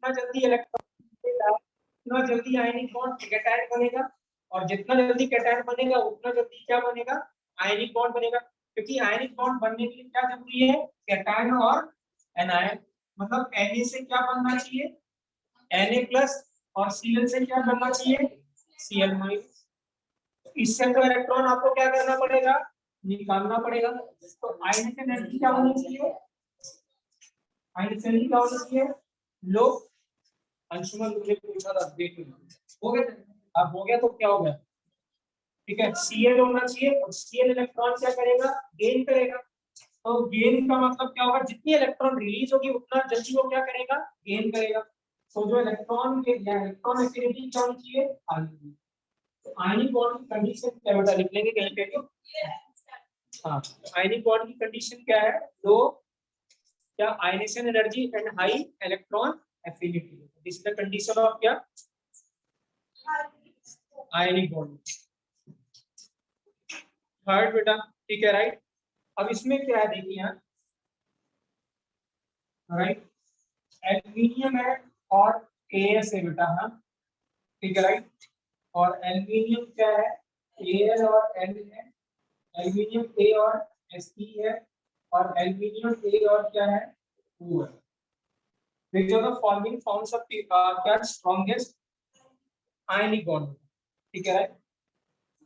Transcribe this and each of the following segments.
जितना जल्दी इलेक्ट्रॉन बनेगा उतना जल्दी आयनिक बॉन्ड कैटायन बनेगा, और जितना जल्दी कैटायन बनेगा उतना जल्दी क्या बनेगा, आयनिक बॉन्ड बनेगा। क्योंकि आयनिक बॉन्ड बनने के लिए क्या जरूरी है, कैटायन और एनायन। मतलब Na से क्या बनना चाहिए, Na+ और Cl से क्या बनना चाहिए, Cl-। इससे तो इलेक्ट्रॉन आपको क्या करना पड़ेगा, निकालना पड़ेगा। तो आयनिक एनर्जी क्या होनी चाहिए, आयनिक एनर्जी क्या होनी चाहिए, लो। अंशुमन तुमने पूछा था, देख लो हो गया, अब हो गया तो क्या हो गया, ठीक है। Cl होना चाहिए, और Cl इलेक्ट्रॉन क्या करेगा, गेन करेगा। तो गेन का मतलब क्या होगा, जितनी इलेक्ट्रॉन रिलीज होगी उतना जल्दी वो क्या करेगा, गेन करेगा। तो जो इलेक्ट्रॉन के इलेक्ट्रॉन एफिनिटी क्या होनी चाहिए, आयनिक। तो आयनिक बॉन्ड की कंडीशन क्या बेटा, लिख लेंगे कहीं पे तो। हाँ, आयनिक बॉन्ड की कंडीशन क्या है, लो क्या ionisation energy and high electron affinity. This is the condition of क्या, आयनिक बॉन्ड। थर्ड बेटा, ठीक है राइट। अब इसमें क्या है देखिए यहाँ, राइट, एल्यूमिनियम है और AS है बेटा, हाँ ठीक है राइट। और एल्यूमिनियम क्या है, Al और L है, एल्यूमिनियम A और Sp है, और एल्यूमिनियम A और क्या है, O है। Which are the forming forms of क्या स्ट्रॉन्गेस्ट आयनिक बॉन्ड, ठीक है राइट।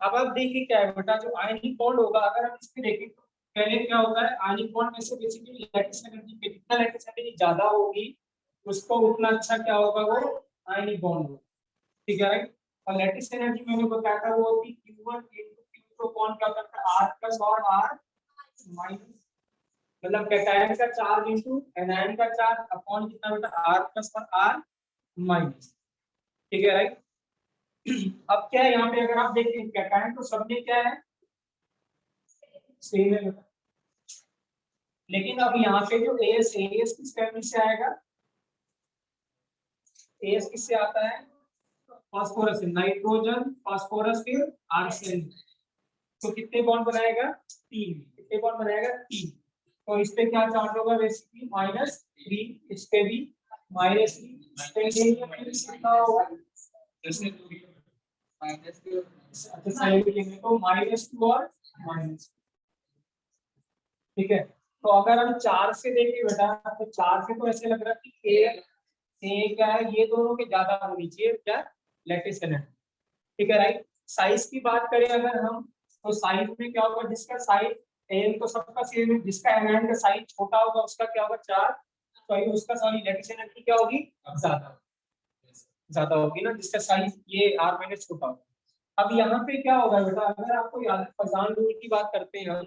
अब आप देखिए क्या है बेटा, जो आयनिक बॉन्ड होगा अगर हम इस पे देखें तो पहले क्या होता है, आयनिक बॉन्ड में से बेसिकली लैटिस एनर्जी, जितना लैटिस एनर्जी ज्यादा होगी उसको उतना अच्छा क्या होगा, वो आयनिक बॉन्ड होगा, ठीक है राइट। और लैटिस एनर्जी मैंने बताया था वो होती Q1 × Q अपॉन क्या करता है, R+ और R-, मतलब कैटायन का चार्ज इनटू एनायन का चार्ज अपॉन कितना बेटा, R+ और R-, ठीक है राइट। अब क्या है यहाँ पे, अगर आप देखें कैटायन तो सब में क्या है, सेम है बेटा। लेकिन अब यहाँ पे जो AS किस फैमिली से आएगा, AS किससे आता है, फास्फोरस, नाइट्रोजन फास्फोरस फिर आर्सेन। तो कितने बॉन्ड बनाएगा, 3। कितने बॉन्ड बनाएगा, 3। तो इस पे क्या चार्ज होगा, बेसिकली -3। इस पे भी -3। कितना होगा, अच्छा साइड में लिखेंगे तो -2 और माइनस, ठीक है। तो अगर हम 4 से देखें बेटा, तो 4 से तो ऐसे लग रहा है कि ए क्या है, ये दोनों के ज्यादा होनी चाहिए क्या, लैटिस एनर्जी, ठीक है राइट। साइज की बात करें अगर हम, तो साइज में क्या होगा, जिसका साइज एन तो सबका सेम है, जिसका एन का साइज छोटा होगा उसका क्या होगा, 4, तो उसका सॉरी लैटिस एनर्जी क्या होगी, ज्यादा ज्यादा होगी ना, जिसका साइज ये R- छोटा होगा। अब यहाँ पे क्या होगा बेटा, अगर आपको याद है पॉइसन रूल की बात करते हैं हम,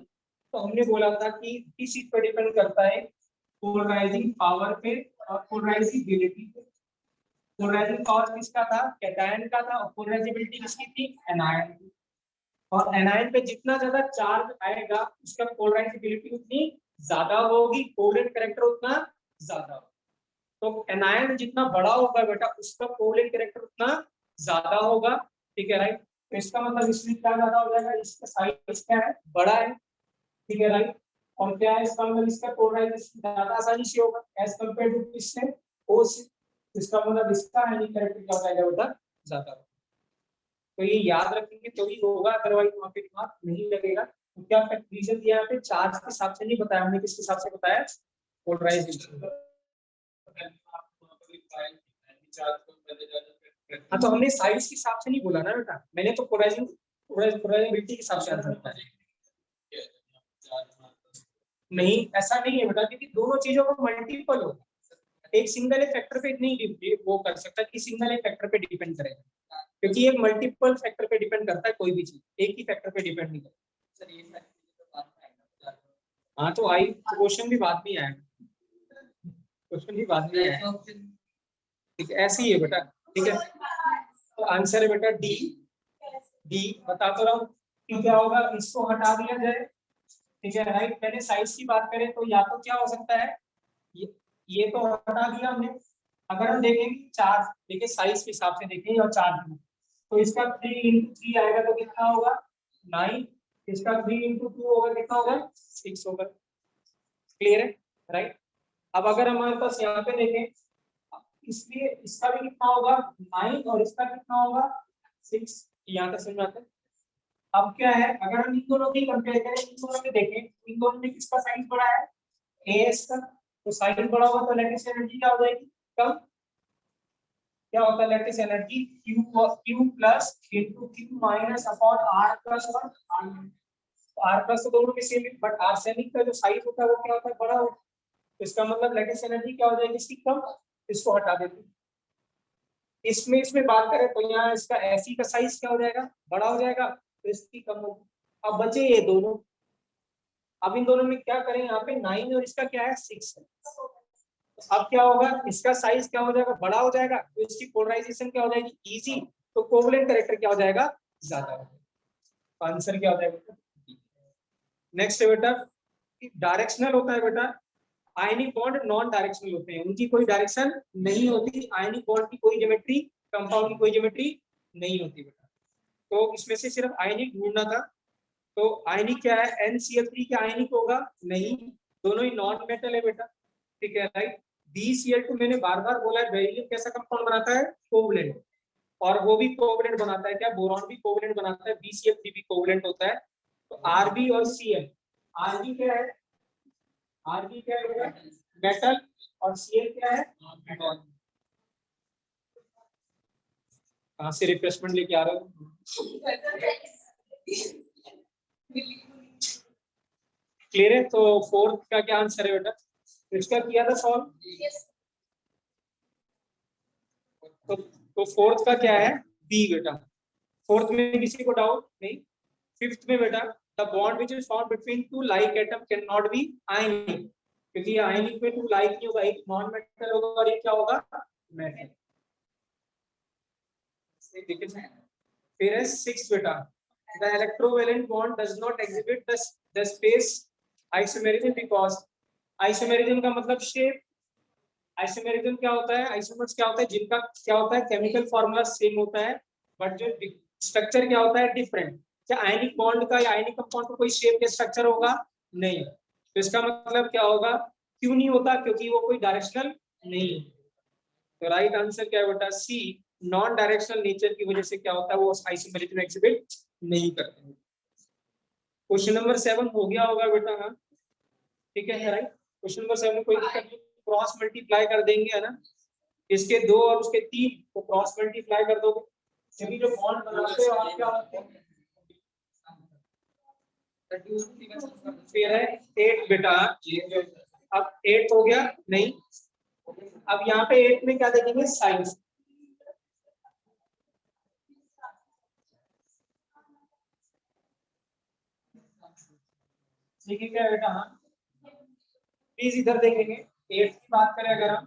तो हमने बोला था कि किस चीज पर डिपेंड करता है, पोलराइजिंग पावर पे और पोलराइजिबिलिटी पे। पोलराइजिंग पावर किसका था, कैटायन का था, और पोलराइजिबिलिटी किसकी थी, एनायन की। और एनायन पे जितना ज्यादा चार्ज आएगा उसका पोलराइजिबिलिटी उतनी ज्यादा होगी, कोवलेंट कैरेक्टर उतना ज्यादा होगा। तो एनायन जितना बड़ा होगा बेटा उसका कोवलेंट कैरेक्टर उतना ज्यादा होगा, ठीक है राइट। तो इसका मतलब इसमें क्या ज्यादा हो जाएगा, इसका साइज क्या है, बड़ा है, ठीक है राइट। और क्या है इसका मतलब, इसका पोलराइजेशन ज्यादा आसानी से होगा एज कंपेयर टू किससे, ओ से। इसका मतलब इसका आयनिक कैरेक्टर क्या हो जाएगा बेटा, ज्यादा होगा। तो ये याद रखेंगे तो ही होगा, अदरवाइज वहां पे दिमाग नहीं लगेगा। तो क्या रीजन दिया यहाँ पे, चार्ज के हिसाब से नहीं बताया हमने, किसके हिसाब से बताया, पोलराइजेशन। हाँ तो हमने साइज के हिसाब से नहीं बोला ना बेटा, मैंने तो पोलराइजिबिलिटी के हिसाब से आंसर बताया। नहीं ऐसा नहीं है बेटा, क्योंकि दोनों चीजों को मल्टीपल होगा, एक सिंगल फैक्टर पे नहीं वो कर सकता कि सिंगल फैक्टर पे डिपेंड करेगा, क्योंकि एक मल्टीपल फैक्टर पे डिपेंड करता है, कोई भी चीज एक ही फैक्टर पे डिपेंड नहीं करता। हाँ तो आई क्वेश्चन भी बाद में आएगा, क्वेश्चन भी बाद में आएगा, ठीक है ऐसे ही है बेटा, ठीक है। तो आंसर है बेटा डी। डी बता तो रहा हूँ कि क्या होगा, इसको हटा दिया जाए, ठीक है राइट। पहले साइज की बात करें तो या तो क्या हो सकता है, ये तो हटा दिया हमने। अगर हम देखेंगे चार्ज, देखिए साइज के हिसाब से देखें और चार्ज में, तो इसका 3 × 3 आएगा तो कितना होगा, 9। इसका 3 × 2 होगा, कितना होगा, 6 होगा। क्लियर है राइट। अब अगर हमारे पास यहाँ पे देखें, इसलिए इसका भी कितना होगा 9 और इसका कितना होगा 6। यहाँ तक समझ आता है। अब क्या है, अगर हम इन दोनों की कंपेयर करें, इन दोनों में देखें, इन दोनों में किसका साइज बड़ा है, एएस का। तो साइज बड़ा होगा तो लेटेस्ट एनर्जी क्या हो जाएगी, कम। क्या होता है lattice energy, Q plus into Q minus upon R plus और आर प्लस तो दोनों में सेम है, बट आर्सेनिक का जो साइज होता है वो क्या होता है, बड़ा होता है। तो इसका मतलब लेटेस्ट एनर्जी क्या हो जाएगी इसकी, कम। इसको हटा देते हैं। इसमें बात करें तो यहाँ इसका एसी का साइज क्या हो जाएगा, बड़ा हो जाएगा, तो इसकी कम होगी। अब बचे ये दोनों। अब इन दोनों में क्या करें, यहाँ पे 9 और इसका क्या है 6 है। अब क्या होगा, इसका साइज क्या हो जाएगा, बड़ा हो जाएगा, तो इसकी पोलराइजेशन क्या हो जाएगी, इजी। तो कोवलेंट कैरेक्टर क्या हो जाएगा, ज्यादा हो जाएगा। आंसर क्या हो जाएगा। नेक्स्ट है बेटा, डायरेक्शनल होता है बेटा, आयनिक बॉन्ड नॉन डायरेक्शनल होते हैं, उनकी कोई डायरेक्शन नहीं होती। आयनिक बॉन्ड की कोई ज्योमेट्री, कंपाउंड की कोई ज्योमेट्री नहीं होती बेटा। तो इसमें से सिर्फ आयनिक ढूंढना था। तो आयनिक क्या है, NCl3 क्या आयनिक होगा, नहीं, दोनों ही नॉन मेटल है बेटा। ठीक है, राइट। BCl2 मैंने बार बार बोला है, बेरिलियम कैसा कंपाउंड बनाता है, कोवलेंट। और वो भी कोवलेंट बनाता है क्या, बोरॉन भी कोवलेंट बनाता है, BCl3 भी कोवलेंट होता है। तो Rb और Cl, Rb क्या है, Rb क्या है मेटल, और Cl क्या है नॉन। कहाँ से रिफ्रेशमेंट लेके आ रहे हो। क्लियर है। तो फोर्थ का क्या आंसर है बेटा, इसका किया था सॉल्व। तो फोर्थ का क्या है, बी बेटा। फोर्थ में किसी को डाउट नहीं। फिफ्थ में बेटा, the bond which is found between two like atom can not be आयनिक, क्योंकि आयनिक में टू लाइक नहीं होगा, एक नॉन मेटल होगा और एक क्या होगा, मेटल। फिर है सिक्स बेटा, the electrovalent bond does not exhibit the space isomerism because, isomerism का मतलब शेप। आइसोमेरिज्म क्या होता है, आइसोमर्स क्या होता है, जिनका क्या होता है केमिकल फॉर्मूला सेम होता है, बट जो स्ट्रक्चर क्या होता है डिफरेंट। क्या आयनिक बॉन्ड का या आयनिक कंपाउंड का कोई शेप या स्ट्रक्चर होगा, नहीं। तो इसका मतलब क्या होगा, क्यों नहीं होता, क्योंकि वो कोई डायरेक्शनल नहीं है। तो राइट आंसर क्या है बेटा, सी, नॉन डायरेक्शनल नेचर की वजह से क्या होता है, वो आइसोमेरिज्म एग्जिबिट नहीं करते। क्वेश्चन नंबर 7 हो गया होगा बेटा, हाँ ठीक है राइट। क्वेश्चन नंबर 7 में कोई दिक्कत नहीं, क्रॉस मल्टीप्लाई कर देंगे, है ना। इसके 2 और उसके 3 को क्रॉस मल्टीप्लाई कर दोगे, क्योंकि जो बॉन्ड बनाते हो आप क्या होते हैं। फिर है 8 बेटा, अब 8 हो गया नहीं। अब यहाँ पे 8 में क्या देखेंगे, साइज। ठीक है क्या बेटा, हाँ प्लीज इधर देखेंगे। 8 की बात करें अगर हम,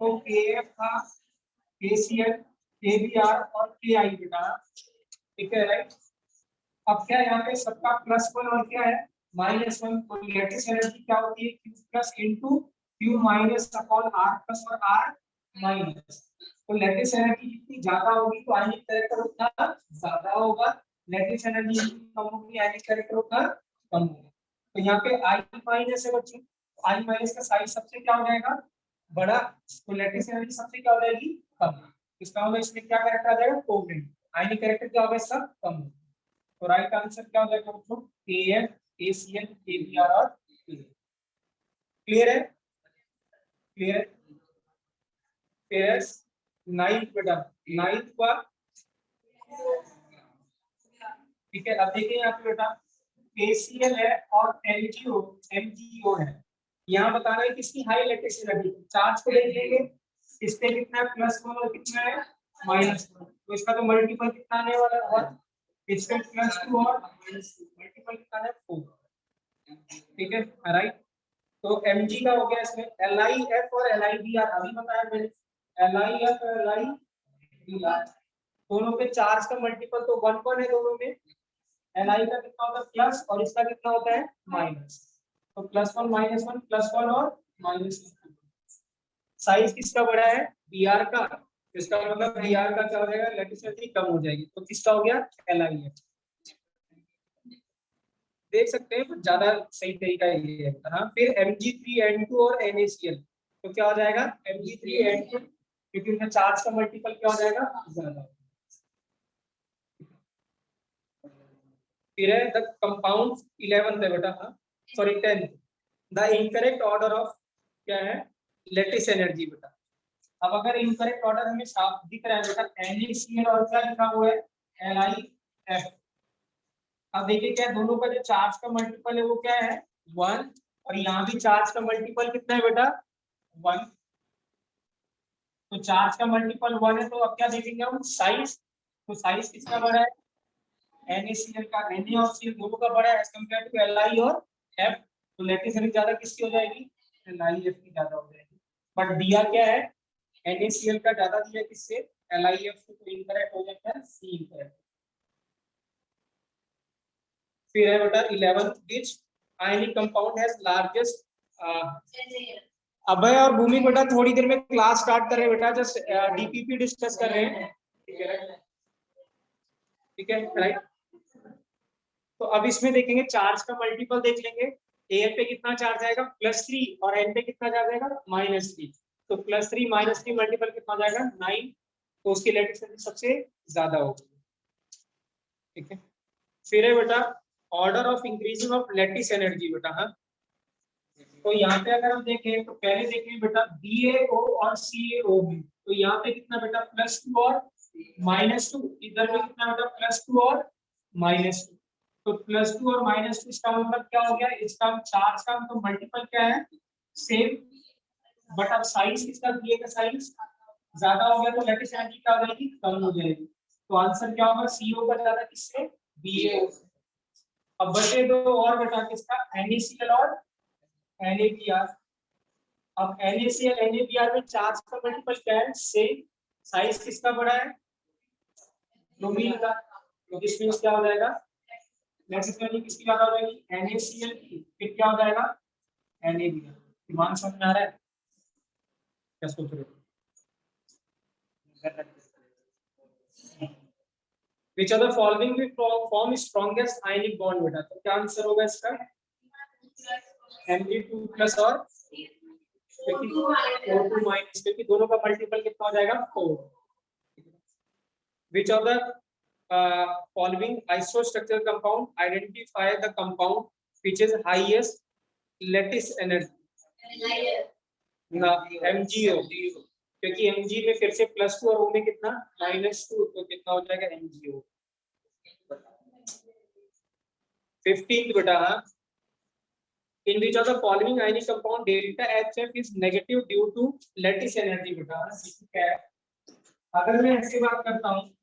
तो KF था, KCl, KBr और KI बेटा। ठीक है राइट। अब क्या यहाँ पे सबका +1 और क्या है -1, तो लेटेस्ट एनर्जी क्या होती है, Q plus into Q minus upon R plus और R माइनस। तो लेटेस्ट एनर्जी जितनी ज्यादा होगी तो आयनिक कैरेक्टर उतना ज्यादा होगा, लेटेस्ट एनर्जी जितनी कम होगी आयनिक कैरेक्टर उतना कम होगा। तो यहाँ पे I माइनस है बच्चों, I माइनस का साइज सबसे क्या हो जाएगा, बड़ा। तो लेटेस्ट एनर्जी सबसे क्या हो जाएगी, कम। इसका मतलब इसमें क्या कैरेक्टर आ जाएगा, कोवलेंट। आयनिक कैरेक्टर क्या होगा इसका, कम। तो राइट आंसर क्या हो जाएगा बच्चों, KF, KCl, KBr और क्लियर है, क्लियर है। फिर नाइन्थ बेटा, नाइन्थ का ठीक है। अब देखिए यहाँ पे बेटा KCl है और MgO है। यहाँ बताना है किसकी हाई इलेक्ट्रिक एनर्जी, चार्ज को देख लेंगे, इसके कितना है +1 और कितना है -1, तो इसका तो मल्टीपल कितना आने वाला है 1, इसका +2 और -2, मल्टीपल कितना है 4। ठीक है राइट। तो Mg का हो गया, इसमें LiF और LiBr अभी बताया मैंने, LiF और LiBr दोनों के चार्ज का मल्टीपल तो 1 है दोनों में। Li का कितना होता है प्लस और इसका कितना होता है माइनस, तो +1 -1 +1 और -1। साइज किसका बड़ा है, Br का, इसका मतलब Br का क्या हो जाएगा, इलेक्ट्रिसिटी कम हो जाएगी, तो किसका हो गया LiF। देख सकते हैं, ज्यादा सही तरीका ये है। हाँ फिर Mg3N2 और NaCl, तो क्या हो जाएगा Mg3N2 क्योंकि उनका चार्ज का मल्टीपल क्या हो जाएगा, ज्यादा। फिर है द कंपाउंड 11th है बेटा, हाँ sorry 10th, the incorrect order of क्या है, लेटिस एनर्जी बेटा। अब अगर इनकरेक्ट ऑर्डर हमें साफ दिख रहा है बेटा, NaCl और क्या लिखा हुआ है, LiF। अब देखिए क्या दोनों का जो चार्ज का मल्टीपल है वो क्या है 1, और यहाँ भी चार्ज का मल्टीपल कितना है बेटा 1। तो चार्ज का मल्टीपल 1 है, तो अब क्या देखेंगे हम साइज, तो साइज किसका बड़ा है, NaCl का, Na और Cl दोनों का बड़ा है एज कंपेयर टू Li और F। तो लेटिस एनर्जी ज्यादा किसकी हो जाएगी, LiF की ज्यादा हो जाएगी। बट दिया क्या है, NaCl का ज्यादा दिया किससे, LiF से, तो इनकरेक्ट हो जाता है C इनकरेक्ट। फिर है बेटा 11 which ionic compound has largest अभय और भूमि बेटा थोड़ी देर में क्लास स्टार्ट कर रहे हैं बेटा, जस्ट डीपीपी डिस्कस कर रहे हैं, ठीक है राइट। तो अब इसमें देखेंगे चार्ज का मल्टीपल देख लेंगे, एयर पे कितना चार्ज आएगा +3 और एन पे कितना चार्ज आएगा -3। तो +3 -3 मल्टीपल कितना हो जाएगा 9, तो उसकी इलेक्ट्रिक एनर्जी सबसे ज्यादा होगी, ठीक है। फिर है बेटा order of increasing of lattice energy बेटा, हाँ तो यहाँ पे अगर हम देखें तो पहले देखें बेटा BaO और CaO में, तो यहाँ पे कितना बेटा +2 और -2, इधर पे कितना बेटा +2 और -2। तो +2 और -2 इसका मतलब क्या हो गया, इसका चार्ज का तो मल्टीपल क्या है सेम, बट अब साइज किसका, BA का साइज ज्यादा हो गया, तो लेटिस एनर्जी क्या हो जाएगी, कम हो जाएगी। तो आंसर क्या होगा, CO का ज्यादा किससे, BaO से। अब बचे दो और बेटा किसका, NaCl और NaBr। अब NaCl NaBr में चार्ज का मल्टीपल क्या है सेम, साइज किसका बड़ा है, ब्रोमीन का, तो दिस मींस क्या हो जाएगा, लेटिस एनर्जी किसकी ज्यादा हो जाएगी, NaCl की, फिर क्या हो जाएगा NaBr। दिमाग समझ में आ रहा है, क्या सोच रहे हो। Which of the following will form strongest ionic bond बेटा, तो क्या आंसर होगा इसका, Mg2+ और O2-, क्योंकि दोनों का मल्टीपल कितना हो जाएगा 4। Which of the following isostructural compound identify the compound which is highest lattice energy, ना MgO, क्योंकि Mg में फिर से +2 और O में कितना -2, तो कितना हो जाएगा MgO। 15th बेटा, हाँ in which of the following ionic compound delta HF is negative due to lattice energy बेटा, ठीक है। अगर मैं ऐसी बात करता हूँ,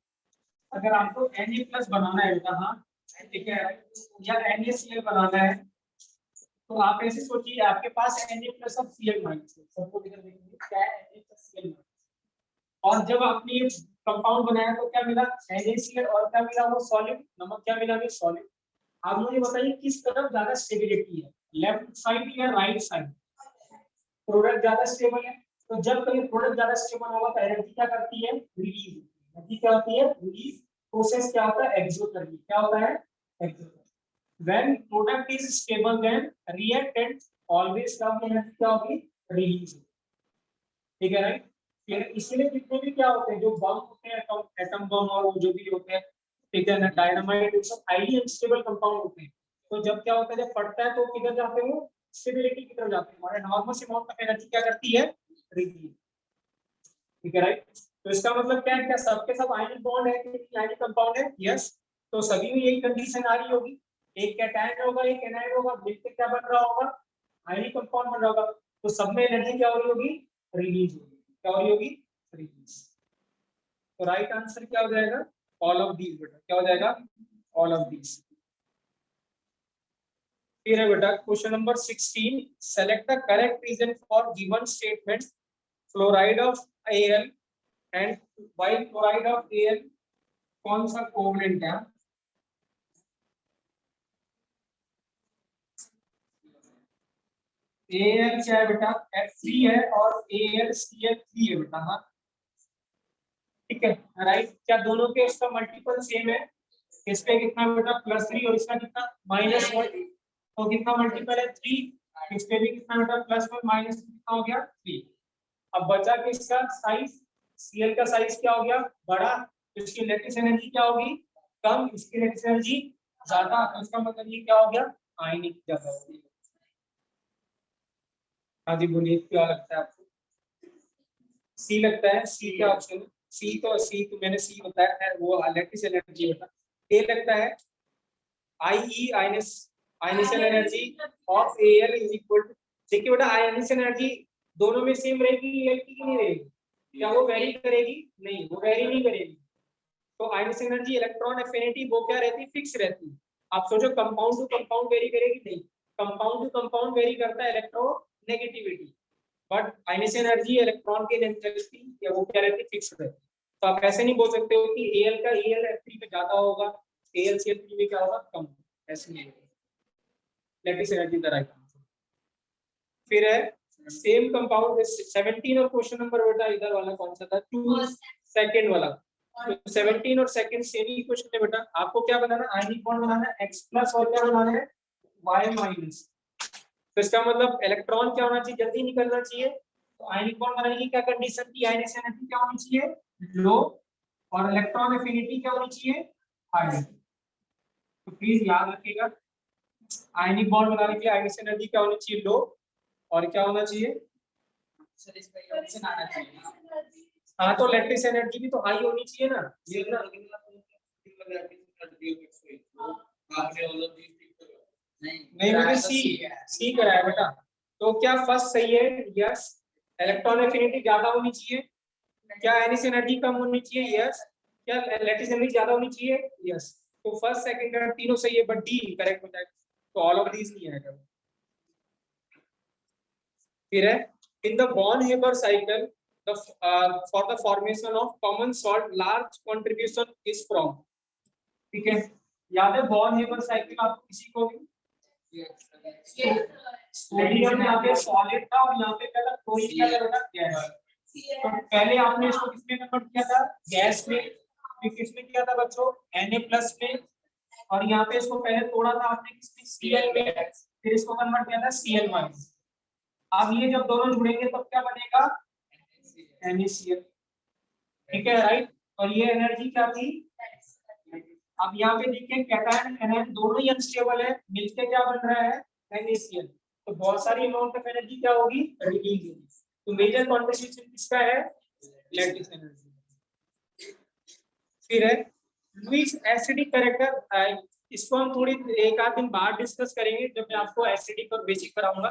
अगर आपको Na+ बनाना है बेटा, हाँ ठीक है, या NaCl बनाना है, तो आप ऐसे सोचिए आपके पास Na+ और Cl-, सबको इधर देखिए क्या है Na+Cl-, और जब आपने ये कंपाउंड बनाया तो क्या मिला NaCl और क्या मिला, वो सॉलिड नमक, क्या मिला भी सॉलिड। आप मुझे बताइए किस तरफ ज्यादा स्टेबिलिटी है, लेफ्ट साइड या राइट साइड, प्रोडक्ट ज्यादा स्टेबल है। तो जब कहीं प्रोडक्ट ज्यादा स्टेबल होगा तो एनर्जी क्या करती है, रिलीज, एनर्जी क्या होती है रिलीज, प्रोसेस क्या होता है एक्सोथर्मी, क्या होता है exothermic. When product is stable then reactant always कम एनर्जी क्या होगी, रिलीज, ठीक है राइट। फिर इसलिए जितने भी क्या होते हैं जो बम होते हैं, एटम बम और वो जो भी होते हैं, ठीक है ना, डायनामाइट, ये सब हाईली अनस्टेबल कंपाउंड होते हैं। तो जब क्या होता है, जब फटता है तो किधर जाते हैं वो, स्टेबिलिटी की तरफ जाते हैं, और एनॉर्मस अमाउंट ऑफ एनर्जी क्या करती है, रिलीज, ठीक है राइट। तो इसका मतलब क्या है, क्या सबके सब आयनिक बॉन्ड है कि आयनिक कंपाउंड है, यस। तो सभी में यही कंडीशन आ रही होगी, एक कैटायन होगा एक एनायन होगा, मिलकर क्या बन रहा होगा, आयनिक कंपाउंड बन रहा होगा। तो सब में एनर्जी क्या हो रही होगी, रिलीज होगी, क्या हो रही होगी, रिलीज। तो राइट आंसर क्या हो जाएगा, ऑल ऑफ दीज बेटा, क्या हो जाएगा ऑल ऑफ दीज। फिर है बेटा question number 16, select the correct reason for given statement, fluoride of Al and while chloride of Al कौन सा कोवलेंट है, Al क्या है बेटा F3 है और AlCl3 है बेटा, हाँ ठीक है राइट। क्या दोनों के इसका मल्टीपल सेम है, इसका कितना बेटा +3 और इसका कितना -1, तो कितना मल्टीपल है 3, इस पे भी कितना बेटा +1 -1 कितना हो गया 3। अब बचा किसका साइज, Cl का साइज क्या हो गया, बड़ा, तो इसकी इलेक्ट्रिक एनर्जी क्या होगी, कम, इसकी इलेक्ट्रिक एनर्जी ज्यादा, तो इसका मतलब ये क्या हो गया, आयनिक ज्यादा होगी। हाँ जी बोलिए, क्या लगता है आपको, सी लगता है, सी क्या ऑप्शन है, सी तो मैंने सी बताया है, वो इलेक्ट्रिक एनर्जी होता है। ए लगता है, I ionisation energy of air is equal to, देखिए बेटा आयनेशन एनर्जी दोनों में सेम रहेगी की नहीं रहेगी, क्या वो वेरी करेगी, नहीं वो वेरी नहीं करेगी। तो आयनेशन एनर्जी इलेक्ट्रॉन एफिनिटी वो क्या रहती है, फिक्स रहती है। आप सोचो कंपाउंड टू कंपाउंड वेरी करेगी, नहीं, कंपाउंड टू कंपाउंड वेरी करता है electronegativity, but ionisation energy electron की एनर्जी या वो क्या रहती है, फिक्स रहती है। तो आप ऐसे नहीं बोल सकते हो कि एल का एल3 में ज्यादा होगा, एल3 में क्या होगा, कम, ऐसे नहीं होगा। Electric energy the right answer. फिर है सेम कंपाउंड 17 और क्वेश्चन नंबर बेटा इधर वाला कौन सा था, 2 सेकंड वाला, तो 17 और सेकंड सेम ही क्वेश्चन है बेटा। आपको क्या बनाना, आयनिक बॉन्ड बनाना है X प्लस और क्या बनाना है Y माइनस। तो इसका मतलब इलेक्ट्रॉन क्या होना चाहिए, जल्दी निकलना चाहिए। तो आयनिक बॉन्ड बनाने की क्या कंडीशन थी, आयनिक एनर्जी क्या होनी चाहिए, लो, और इलेक्ट्रॉन एफिनिटी क्या होनी चाहिए, हाई। तो प्लीज याद रखिएगा, आयनिक बॉन्ड बनाने के लिए आयनिक एनर्जी क्या होनी चाहिए, लो, और क्या होना चाहिए, सर इसका ये ऑप्शन आना चाहिए। हाँ तो इलेक्ट्रिक एनर्जी भी तो हाई होनी चाहिए ना, ये ना नहीं बेटा सी करा है बेटा। तो क्या फर्स्ट सही है, यस, इलेक्ट्रॉन एफिनिटी ज्यादा होनी चाहिए, क्या आयनिक एनर्जी कम होनी चाहिए, यस, क्या इलेक्ट्रिक एनर्जी ज्यादा होनी चाहिए, यस। तो फर्स्ट सेकंड थर्ड तीनों सही है, बट डी करेक्ट हो जाएगा, तो ऑल ऑफ दीज नहीं आएगा। फिर है in the Born Haber cycle the for the formation of common salt large contribution is from, ठीक है, याद है बॉर्न हेबर साइकिल आपको किसी को भी, सोडियम में यहाँ पे सॉलिड था और यहाँ पे क्या था, क्लोरीन क्या था बेटा, गैस। तो पहले आपने इसको किसमें कन्वर्ट किया था, गैस में, फिर किसमें किया था बच्चों, Na+ में, और यहाँ पे इसको पहले तोड़ा था आपने किसमें, Cl में, फिर इसको कन्वर्ट किया था Cl-। अब ये जब दोनों जुड़ेंगे तब क्या बनेगा, NaCl, ठीक है राइट। और ये एनर्जी क्या थी, अब यहाँ पे देखिए कैटायन एनायन दोनों ही अनस्टेबल है, मिलके क्या बन रहा है, NaCl, तो बहुत सारी अमाउंट ऑफ एनर्जी क्या होगी, रिलीज होगी। तो मेजर कंट्रीब्यूशन किसका है, इलेक्ट्रिक एनर्जी। फिर है लुईस एसिडिक कैरेक्टर, इसको हम थोड़ी एक आध दिन बाद डिस्कस करेंगे जब मैं आपको एसिडिक और बेसिक कराऊंगा।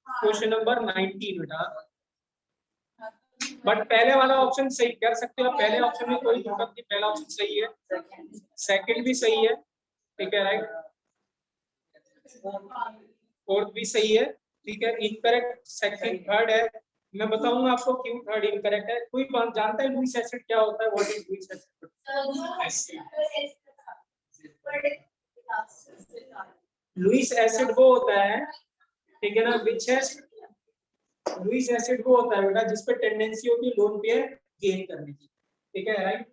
क्वेश्चन नंबर 19 बेटा, बट पहले वाला ऑप्शन सही कर सकते हो, पहले ऑप्शन में कोई दिक्कत नहीं, पहला ऑप्शन सही है, सेकंड भी सही है, ठीक है राइट, फोर्थ भी सही है, ठीक है। इनकरेक्ट सेकंड थर्ड है, मैं बताऊंगा आपको क्यों थर्ड इनकरेक्ट है। कोई जानता है लुईस एसिड क्या होता है, what is Lewis acid, Lewis acid वो होता है, ठीक है ना, विच है, लुईस एसिड वो होता है बेटा जिसपे टेंडेंसी होती है लोन पेयर गेन करने की, ठीक है राइट।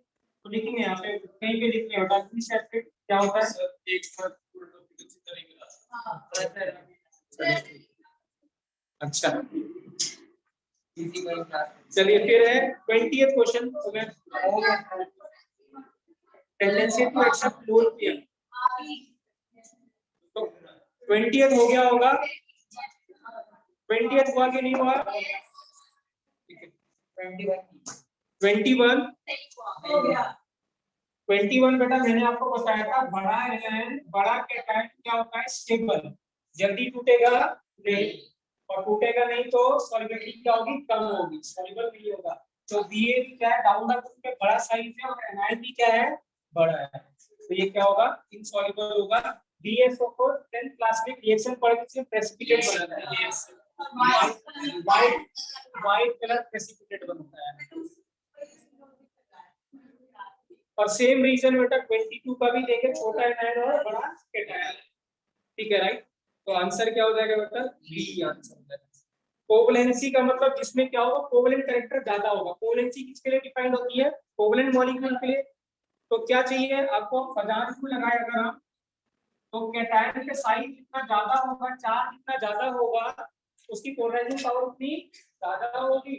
तो लिखेंगे यहाँ पे कहीं पे लिखने होता है लुईस एसिड क्या होता है, एक अच्छा, चलिए फिर है 20th question, tendency to accept lone pair, तो 20th हो गया होगा, 20th हुआ कि नहीं हुआ, 21 बेटा मैंने आपको बताया था, बड़ा एनायन बड़ा कैटायन क्या होता है, स्टेबल, जल्दी टूटेगा नहीं, और टूटेगा नहीं तो सॉल्युबिलिटी क्या होगी, कम होगी, सॉल्युबल नहीं होगा। तो Ba भी क्या है, डाउन द ग्रुप में बड़ा साइज है, और एनायन भी क्या है, बड़ा है, तो ये क्या होगा, इनसॉल्युबल होगा। BaSO को 10th क्लास में रिएक्शन पढ़ के प्रेसिपिटेट बनाता है, व्हाइट कलर प्रेसिपिटेट बनता है। और सेम रीजन बेटा 22 का भी देखें, छोटा एनायन और बड़ा कैटायन, ठीक है राइट। तो आंसर क्या हो जाएगा बेटा, बी आंसर हो जाएगा। कोवलेंसी का मतलब जिसमें क्या होगा, कोवलेंट कैरेक्टर ज्यादा होगा। कोवलेंसी किसके लिए डिफाइंड होती है, कोवलेंट मॉलिक्यूल के लिए। तो क्या चाहिए आपको, पदार्थ को लगाए अगर हम, तो कैटायन का साइज जितना ज्यादा होगा, चार्ज जितना ज्यादा होगा, उसकी पोलराइजिंग पावर उतनी ज्यादा होगी।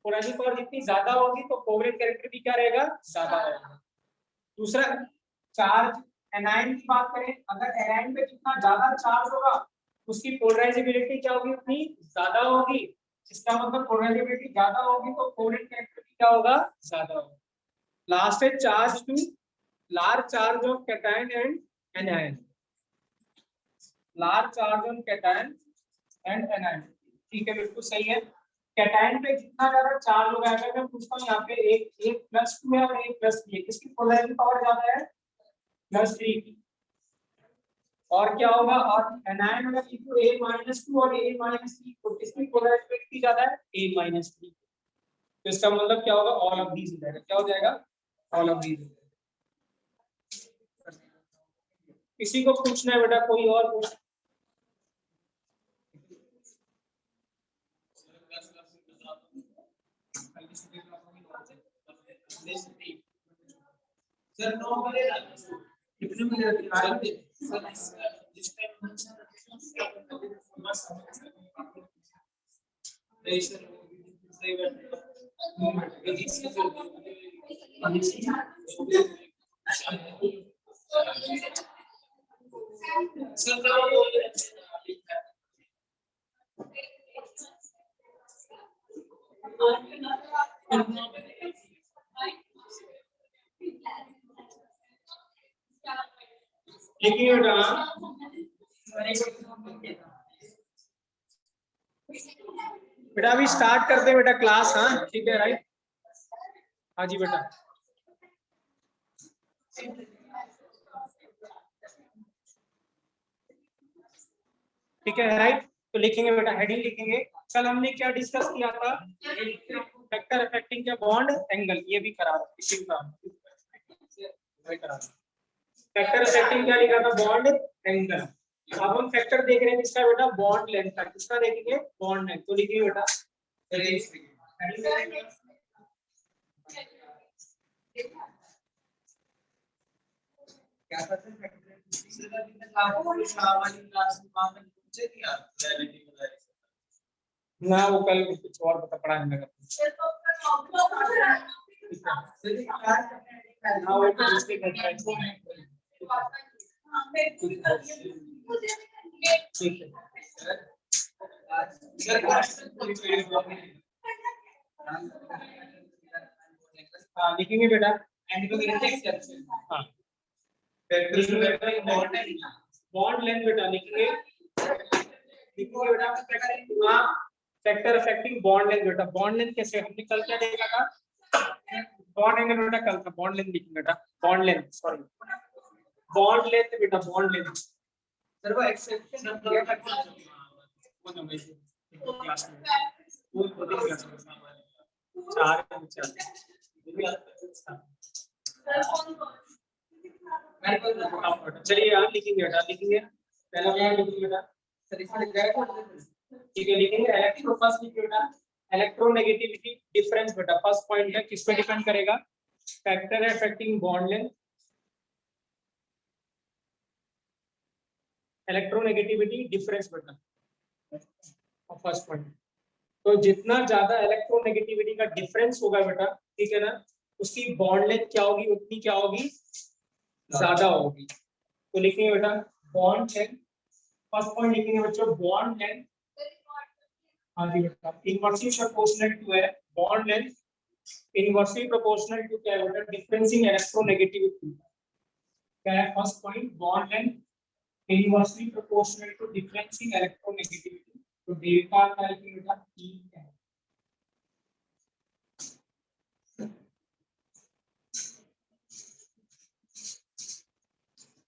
पोलराइजिंग पावर जितनी ज्यादा होगी तो कोवलेंट कैरेक्टर भी क्या रहेगा, ज्यादा रहेगा। दूसरा चार्ज एनायन की बात करें, अगर एनायन पे जितना ज्यादा चार्ज होगा उसकी पोलराइजेबिलिटी क्या होगी, उतनी ज्यादा होगी। इसका मतलब पोलराइजेबिलिटी ज्यादा होगी तो कोवलेंट कैरेक्टर क्या होगा, ज्यादा होगा। लास्ट है charge to large charge of cation and anion, large charge on cation and anion. ठीक है, बिल्कुल सही है। कैटायन पे जितना ज्यादा चार्ज होगा, अगर मैं पूछता हूँ यहाँ पे एक प्लस 2 है और एक प्लस 3 है, किसकी पोलराइजिंग पावर ज्यादा है, +3 की। और क्या होगा, और एनायन अगर इक्वल A-2 और A-3 तो किसकी पोलराइजेबिलिटी ज्यादा है, A-3। तो इसका मतलब क्या होगा, ऑल ऑफ दीज हो जाएगा। क्या हो जाएगा, ऑल ऑफ दीज। किसी को पूछना है बेटा, कोई और पूछ। सर 9 बजे कितने बजे आते हैं जिस टाइम देखिए बेटा अभी स्टार्ट करते हैं बेटा क्लास। हाँ ठीक है, राइट। हाँ जी बेटा, ठीक है, राइट। तो लिखेंगे बेटा, हेडिंग लिखेंगे। कल हमने क्या डिस्कस किया था, फैक्टर अफेक्टिंग क्या बॉन्ड एंगल, ये भी करा इसी का फैक्टर अफेक्टिंग क्या लिखा था, बॉन्ड एंगल। अब हम फैक्टर देख रहे हैं किसका बेटा, बॉन्ड लेंथ का। किसका देखेंगे, बॉन्ड लेंथ। तो लिखिए बेटा क्या करते हैं ना, वो कल कुछ और बता पढ़ाने लगा। लिखेंगे बेटा, हाँ बॉन्ड लेंथ बेटा लिखेंगे, लिखेंगे बेटा फैक्टर अफेक्टिंग बॉन्ड लेंथ। बेटा बॉन्ड लेंथ कैसे, हमने कल क्या देखा था, बॉन्ड एंगल बेटा कल था। बॉन्ड लेंथ लिखेंगे बेटा, bond length, sorry bond length बेटा, बॉन्ड लेंथ। सर वो एक्सेप्शन क्लास में चलिए यहाँ लिखेंगे बेटा, लिखेंगे पहला क्या लिखेंगे बेटा, ठीक है लिखेंगे इलेक्ट्रो, फर्स्ट लिखिए बेटा इलेक्ट्रोनेगेटिविटी डिफरेंस। बेटा फर्स्ट पॉइंट है, किस पे डिपेंड करेगा, factor affecting bond length, electronegativity difference बेटा फर्स्ट पॉइंट। तो जितना ज्यादा इलेक्ट्रोनेगेटिविटी का डिफरेंस होगा बेटा, ठीक है ना, उसकी बॉन्ड लेंथ क्या होगी, उतनी क्या होगी, ज्यादा होगी। तो लिखेंगे बेटा बॉन्ड लेंथ, फर्स्ट पॉइंट लिखेंगे बच्चों बॉन्ड लेंथ, हाँ जी बेटा इनवर्सली प्रोपोर्शनल टू है bond length, inversely proportional to क्या है बेटा, डिफरेंस इन इलेक्ट्रोनेगेटिविटी। क्या है first point, bond length inversely proportional to difference in electronegativity. तो डेल्टा का लिखेंगे बेटा E है।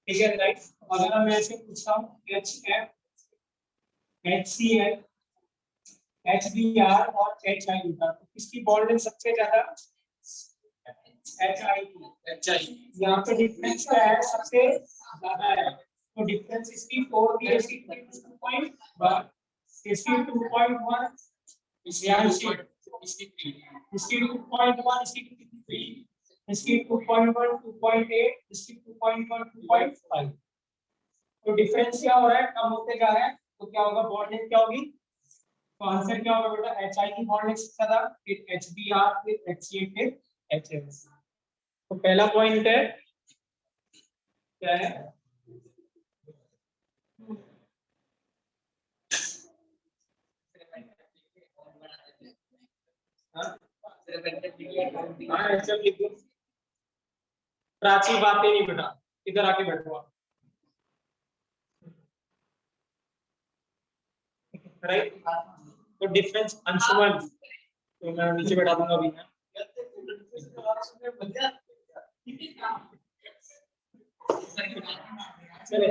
ठीक है राइट। अगर मैं ऐसे पूछता हूँ HF, HCl, HBr और HI होता तो किसकी बॉन्ड लेंथ सबसे ज्यादा, HI। यहाँ पे डिफरेंस क्या है, सबसे ज्यादा है। तो डिफरेंस इसकी 4 की, इसकी 2.1, इसकी 2.1, इसकी 2.1, इसकी 3, इसकी 2.1, 2.8, इसकी 2.1, 2.5। तो डिफरेंस क्या हो रहा है, कम होते जा रहा है। तो क्या होगा, बॉन्ड लेंथ क्या होगी, तो आंसर क्या होगा बेटा, HI की बॉन्ड लेंथ ज्यादा, फिर HBr, फिर HCl, फिर HF। तो पहला पॉइंट है क्या है, हाँ ऐसे लिख दो। प्राची बातें नहीं बेटा, इधर आके बैठो आप, राइट। तो डिफरेंस अंशुमन, तो मैं नीचे बैठा दूंगा अभी मैं। चले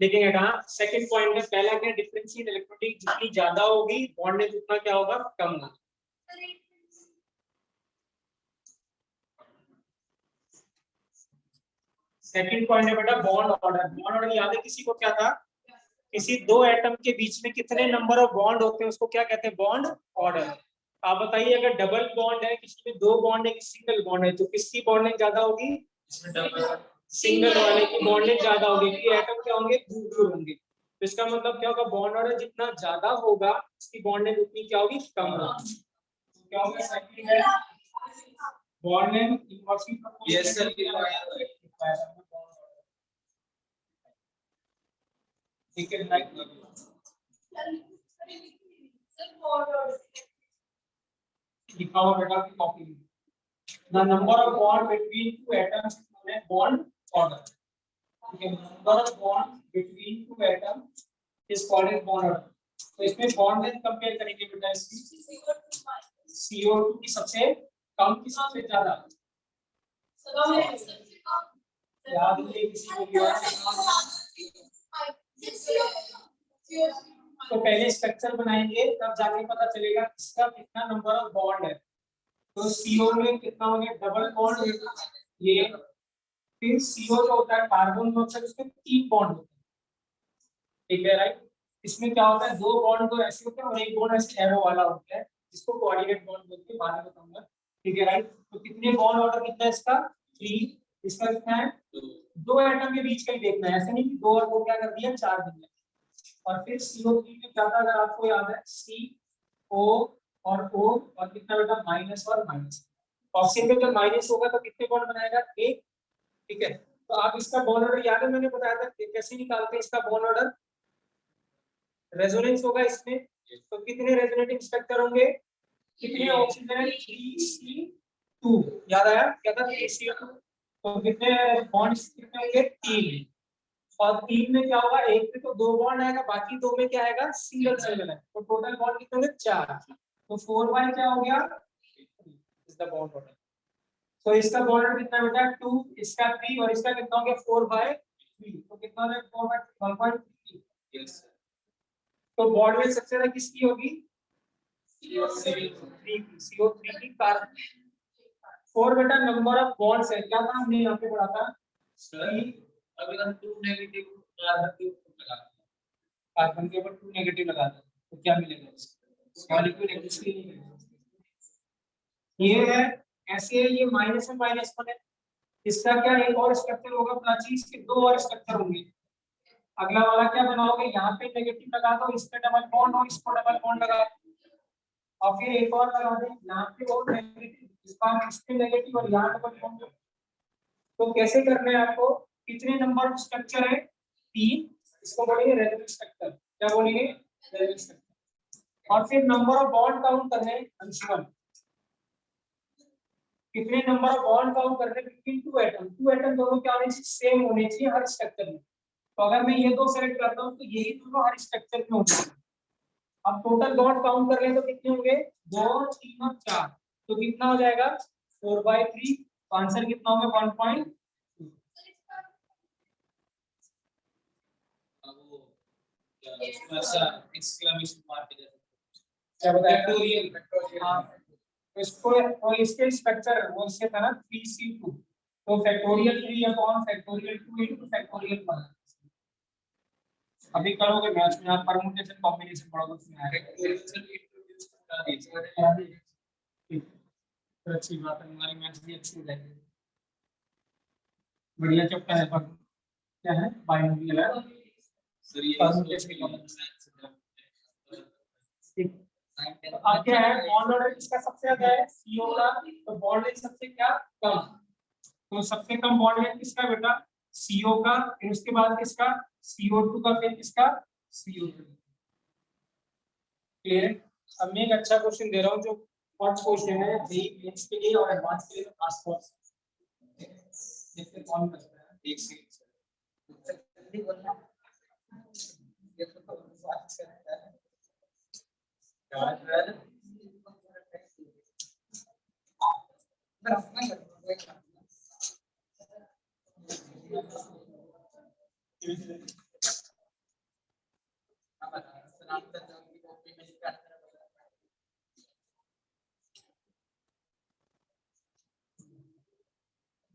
देखेंगे कहाँ, सेकंड पॉइंट है, पहला क्या, डिफरेंशियल इलेक्ट्रोनेगेटिविटी जितनी ज्यादा होगी बॉन्ड लेंथ उतना क्या होगा, कम होगा। सेकंड पॉइंट है बेटा बॉन्ड ऑर्डर। बॉन्ड ऑर्डर याद है किसी को क्या था, किसी दो एटम के बीच में कितने नंबर ऑफ बॉन्ड होते हैं उसको क्या कहते हैं, बॉन्ड ऑर्डर। आप बताइए अगर डबल बॉन्ड है, किसी में दो बॉन्ड है, सिंगल बॉन्ड है, तो किसकी बॉन्ड लेंथ ज्यादा होगी, सिंगल वाले की बॉन्ड लेंथ ज्यादा होगी, क्योंकि एटम क्या होंगे, दूर दूर होंगे। तो इसका मतलब क्या होगा, बॉन्ड ऑर्डर जितना ज्यादा होगा इसकी बॉन्ड लेंथ उतनी क्या होगी, कम होगी। क्या होगा, सेकंड है bond length inversely proportional. Yes sir, ठीक है, लिखा हुआ बेटा की कॉपी में, the number of bond between two atoms is known as bond order. Okay, number of bond between two atoms is called as bond order. तो इसमें bond length compare करेंगे बेटा, इसकी CO2 की सबसे कम की सबसे ज्यादा, याद नहीं किसी को क्या, तो पहले स्ट्रक्चर बनाएंगे तब जाके पता चलेगा किसका कितना नंबर ऑफ बॉन्ड है। तो CO में कितना हो गया, डबल बॉन्ड ये, फिर CO जो होता है कार्बन मोनोऑक्साइड, उसमें 3 बॉन्ड होते हैं, ठीक है राइट। इसमें क्या होता है, 2 बॉन्ड तो ऐसे होते हैं और एक बॉन्ड ऐसे एरो वाला होता है जिसको कोऑर्डिनेट बॉन्ड बोलते हैं, बाद में बताऊंगा, ठीक है राइट। तो कितने बॉन्ड ऑर्डर कितना है इसका, 3, इसका कितना है, 2 एटम के बीच का ही देखना है, ऐसा नहीं कि 2 और 2 क्या कर दिया, 4 दिया। और फिर CO3 में क्या था, अगर आपको याद है, CO और O और कितना बेटा, माइनस और माइनस। ऑक्सीजन में जब माइनस होगा तो कितने बॉन्ड बनाएगा, एक, ठीक है। तो आप इसका बॉन्ड ऑर्डर याद है, मैंने बताया था कैसे निकालते हैं इसका बॉन्ड ऑर्डर, रेजोनेंस होगा इसमें, तो कितने रेजोनेटिंग स्ट्रक्चर होंगे, कितने ऑक्सीजन, 3C2, याद आया क्या था, 3C2। तो कितने बॉन्ड्स कितने होंगे, 3, और 3 में क्या होगा, एक में तो 2 बॉन्ड आएगा, बाकी 2 में क्या आएगा, सिंगल सिंगल है, तो टोटल बॉन्ड कितने होंगे, 4। तो 4 बाय क्या हो गया, इज द बॉन्ड ऑर्डर। तो इसका बॉन्ड ऑर्डर कितना बेटा, 2, इसका 3 और इसका कितना हो गया, 4/3, तो कितना हो गया, 4/1.3। यस। तो बॉन्ड में सबसे ज्यादा किसकी होगी, CO3 की कार्बन। 4 बेटा नंबर ऑफ बॉन्ड्स है, क्या था हमने यहाँ पे पढ़ा था, अगर हम 2 नेगेटिव कार्बन के ऊपर लगाते हैं, कार्बन के ऊपर 2 नेगेटिव लगाते हैं तो क्या मिलेगा, मॉलिक्यूल एक्सिस नहीं मिलेगा। ये है ऐसे, ये माइनस में माइनस वन है, इसका क्या एक और स्ट्रक्चर होगा, प्राची इसके 2 और स्ट्रक्चर होंगे। अगला वाला क्या बनाओगे, यहाँ पे नेगेटिव लगा दो, इस पे डबल बॉन्ड और इसको डबल बॉन्ड लगा दो, और फिर एक और लगा दे, यहाँ पे और नेगेटिव, इस पे नेगेटिव और यहाँ डबल बॉन्ड। तो कैसे करना है आपको, कितने नंबर ऑफ स्ट्रक्चर है, 3, इसको बोलेंगे रेजोनेंस स्ट्रक्चर, क्या बोलेंगे, रेजोनेंस स्ट्रक्चर। और फिर नंबर ऑफ बॉन्ड काउंट करने हैं, अंशुमन कितने नंबर ऑफ बॉन्ड काउंट करने बिटवीन टू एटम दोनों क्या होने चाहिए, सेम होने चाहिए हर स्ट्रक्चर में। तो अगर मैं ये दो सेलेक्ट करता हूँ तो यही दोनों हर स्ट्रक्चर में होने चाहिए। अब टोटल बॉन्ड काउंट कर ले तो कितने होंगे, 2, 3 और 4, तो कितना हो जाएगा, 4/3, तो आंसर कितना होगा, 1.2। एक्सक्लेमेशन मार्क क्या बताया, हाँ, इसको और इसके स्ट्रक्चर वो इससे था ना 3C2, तो factorial 3 upon factorial 2 into factorial 1। अभी करोगे मैथ्स में, आप परमुटेशन कॉम्बिनेशन पढ़ोगे उसमें आएगा। तो अच्छी बात है, हमारी मैथ्स भी अच्छी हो जाएगी, बढ़िया चैप्टर है। पर क्या है, बाइनोमियल है सर, ये परमुटेशन तो अब क्या है, बॉन्ड ऑर्डर किसका सबसे ज्यादा है, CO का, तो बॉन्ड लेंथ सबसे क्या कम, तो सबसे कम बॉन्ड लेंथ किसका बेटा, CO का, फिर उसके बाद किसका, CO2 का, फिर किसका, CO3। क्लियर। अब मैं एक अच्छा क्वेश्चन दे रहा हूँ जो फर्स्ट क्वेश्चन है मेंस के लिए और एडवांस के लिए खास तौर से, देखते कौन करता है, एक से जल्दी बोलना, ये तो बात करता है यार,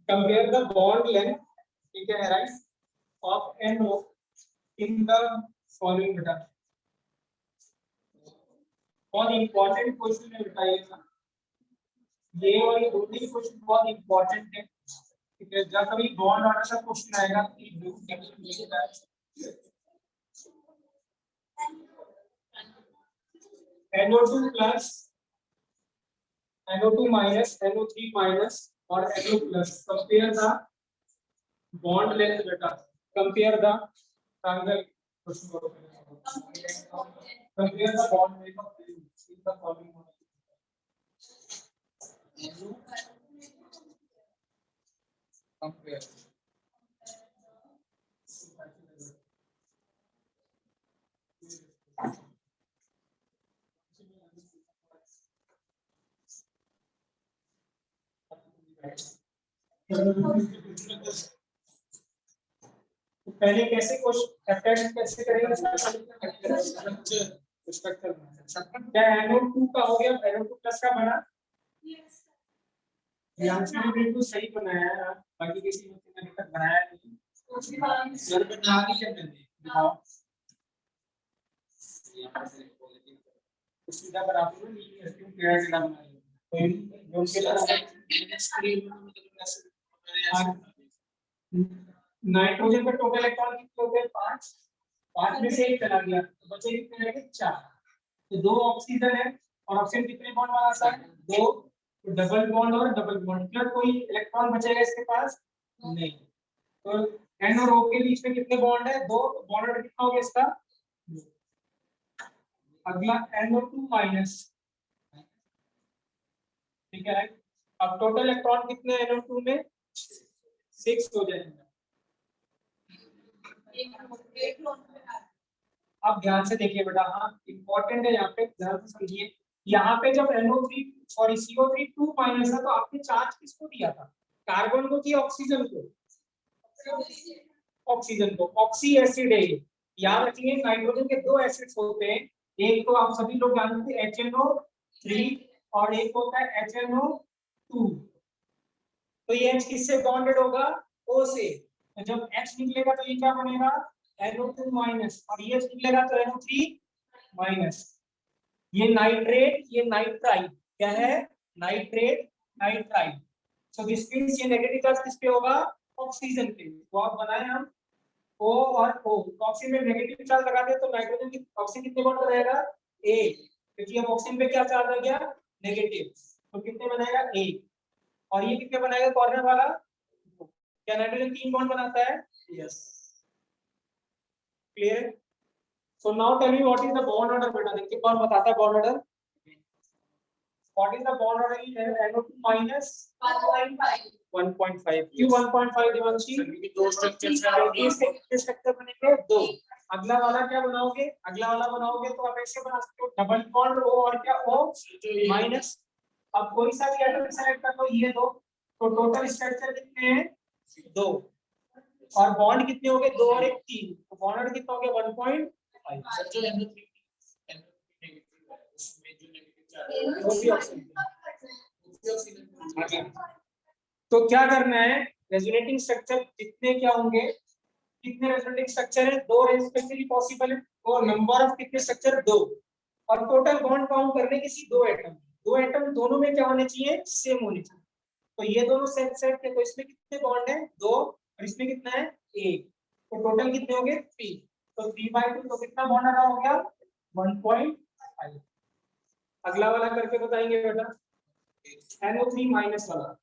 compare the bond length, ठीक है right, of NO in the following data। बहुत इंपॉर्टेंट क्वेश्चन है बेटा ये और ये दोनों ही क्वेश्चन बहुत इंपॉर्टेंट है, ठीक है। जब कभी बॉन्ड ऑर्डर का क्वेश्चन आएगा NO2 plus, NO2 minus, NO3 minus और NO plus, compare the bond length बेटा, compare the triangle, compare the bond length of the following, compare तो पहले कैसे क्वेश्चन अटैच कैसे करेंगे, स्ट्रक्चर क्या NO2 का हो गया, NO2 प्लस का बना, आंसर भी बिल्कुल सही बनाया है, बाकी किसी ने अभी तक बनाया नहीं, सर बना दी है मैंने, दिखाओ सीधा बराबर में नहीं है, क्यों पेड़ के नाम कोई जो के तरह स्क्रीन नाइट्रोजन का टोटल इलेक्ट्रॉन कितने होते हैं, 5, 5 में से एक चला गया तो बचे कितने रहेंगे, 4, तो 2 ऑक्सीजन है और ऑक्सीजन कितने बॉन्ड बनाता है, 2, तो डबल बॉन्ड और डबल बॉन्ड, क्या कोई इलेक्ट्रॉन बचेगा इसके पास, नहीं, तो N और O के बीच में कितने बॉन्ड है, 2, तो बॉन्ड ऑर्डर कितना हो गया इसका, अगला NO2 माइनस, ठीक है। अब टोटल इलेक्ट्रॉन कितने NO2 में, 6 हो जाएंगे। अब ध्यान से देखिए बेटा, हाँ इंपॉर्टेंट है, यहाँ पे ध्यान से समझिए, यहाँ पे जब NO3 सॉरी CO3 2 माइनस है तो आपने चार्ज किसको दिया था, कार्बन को कि ऑक्सीजन को, ऑक्सीजन को, ऑक्सी एसिड है, याद रखिए नाइट्रोजन के 2 एसिड्स होते हैं, एक तो आप सभी लोग जानते हैं HNO3 और एक होता है HNO2, तो ये H किससे बॉन्डेड होगा, O से, तो जब H निकलेगा तो ये क्या बनेगा, NO2 माइनस, और ये निकलेगा तो NO3 माइनस, ये नाइट्रेट, ये नाइट्राइड, क्या है, nitrate nitride, so this means ये नेगेटिव चार्ज किस पे होगा, ऑक्सीजन पे, तो आप बनाए हम O और O, तो ऑक्सीजन में नेगेटिव चार्ज लगा दे तो नाइट्रोजन की ऑक्सीजन कितने बॉन्ड रहेगा, A, क्योंकि अब ऑक्सीजन पे क्या चार्ज आ गया, नेगेटिव, तो कितने बनाएगा, A, और ये कितने बनाएगा कॉर्नर वाला, क्या नाइट्रोजन 3 बॉन्ड बनाता है, yes, clear. So now tell me what is the bond order बेटा, देखिए कौन बताता है bond order, what is the bond order in NO2 minus 1.5, क्यों 1.5 दिवांशी, दो स्ट्रक्चर्स हैं, इसके कितने स्ट्रक्चर बनेंगे, 2, अगला वाला क्या बनाओगे, अगला वाला बनाओगे तो आप ऐसे बना सकते हो, डबल बॉन्ड O और क्या O माइनस, अब कोई सा भी एटम सेलेक्ट कर लो, ये दो, तो टोटल स्ट्रक्चर कितने हैं, 2, और बॉन्ड कितने हो गए, 2 और 1 3, तो बॉन्ड कितना हो गया 1.5, सर जो NO3 उसमें जो नेगेटिव चार्ज वो भी ऑक्सीजन, तो क्या करना है, रेजोनेटिंग स्ट्रक्चर जितने क्या होंगे, कितने रेजोनेटिंग स्ट्रक्चर है, 2 स्पेशली पॉसिबल है, तो नंबर ऑफ कितने स्ट्रक्चर 2, और टोटल बॉन्ड काउंट करने किसी 2 एटम, 2 एटम दोनों में क्या होने चाहिए, सेम होने चाहिए, तो ये दोनों सेट सेट है, तो इसमें कितने बॉन्ड है, 2, और इसमें कितना है 1, तो टोटल कितने हो गए 3, तो 3/2, तो कितना बॉन्ड हो गया 1.5, अगला वाला करके बताएंगे बेटा, NO3 माइनस वाला।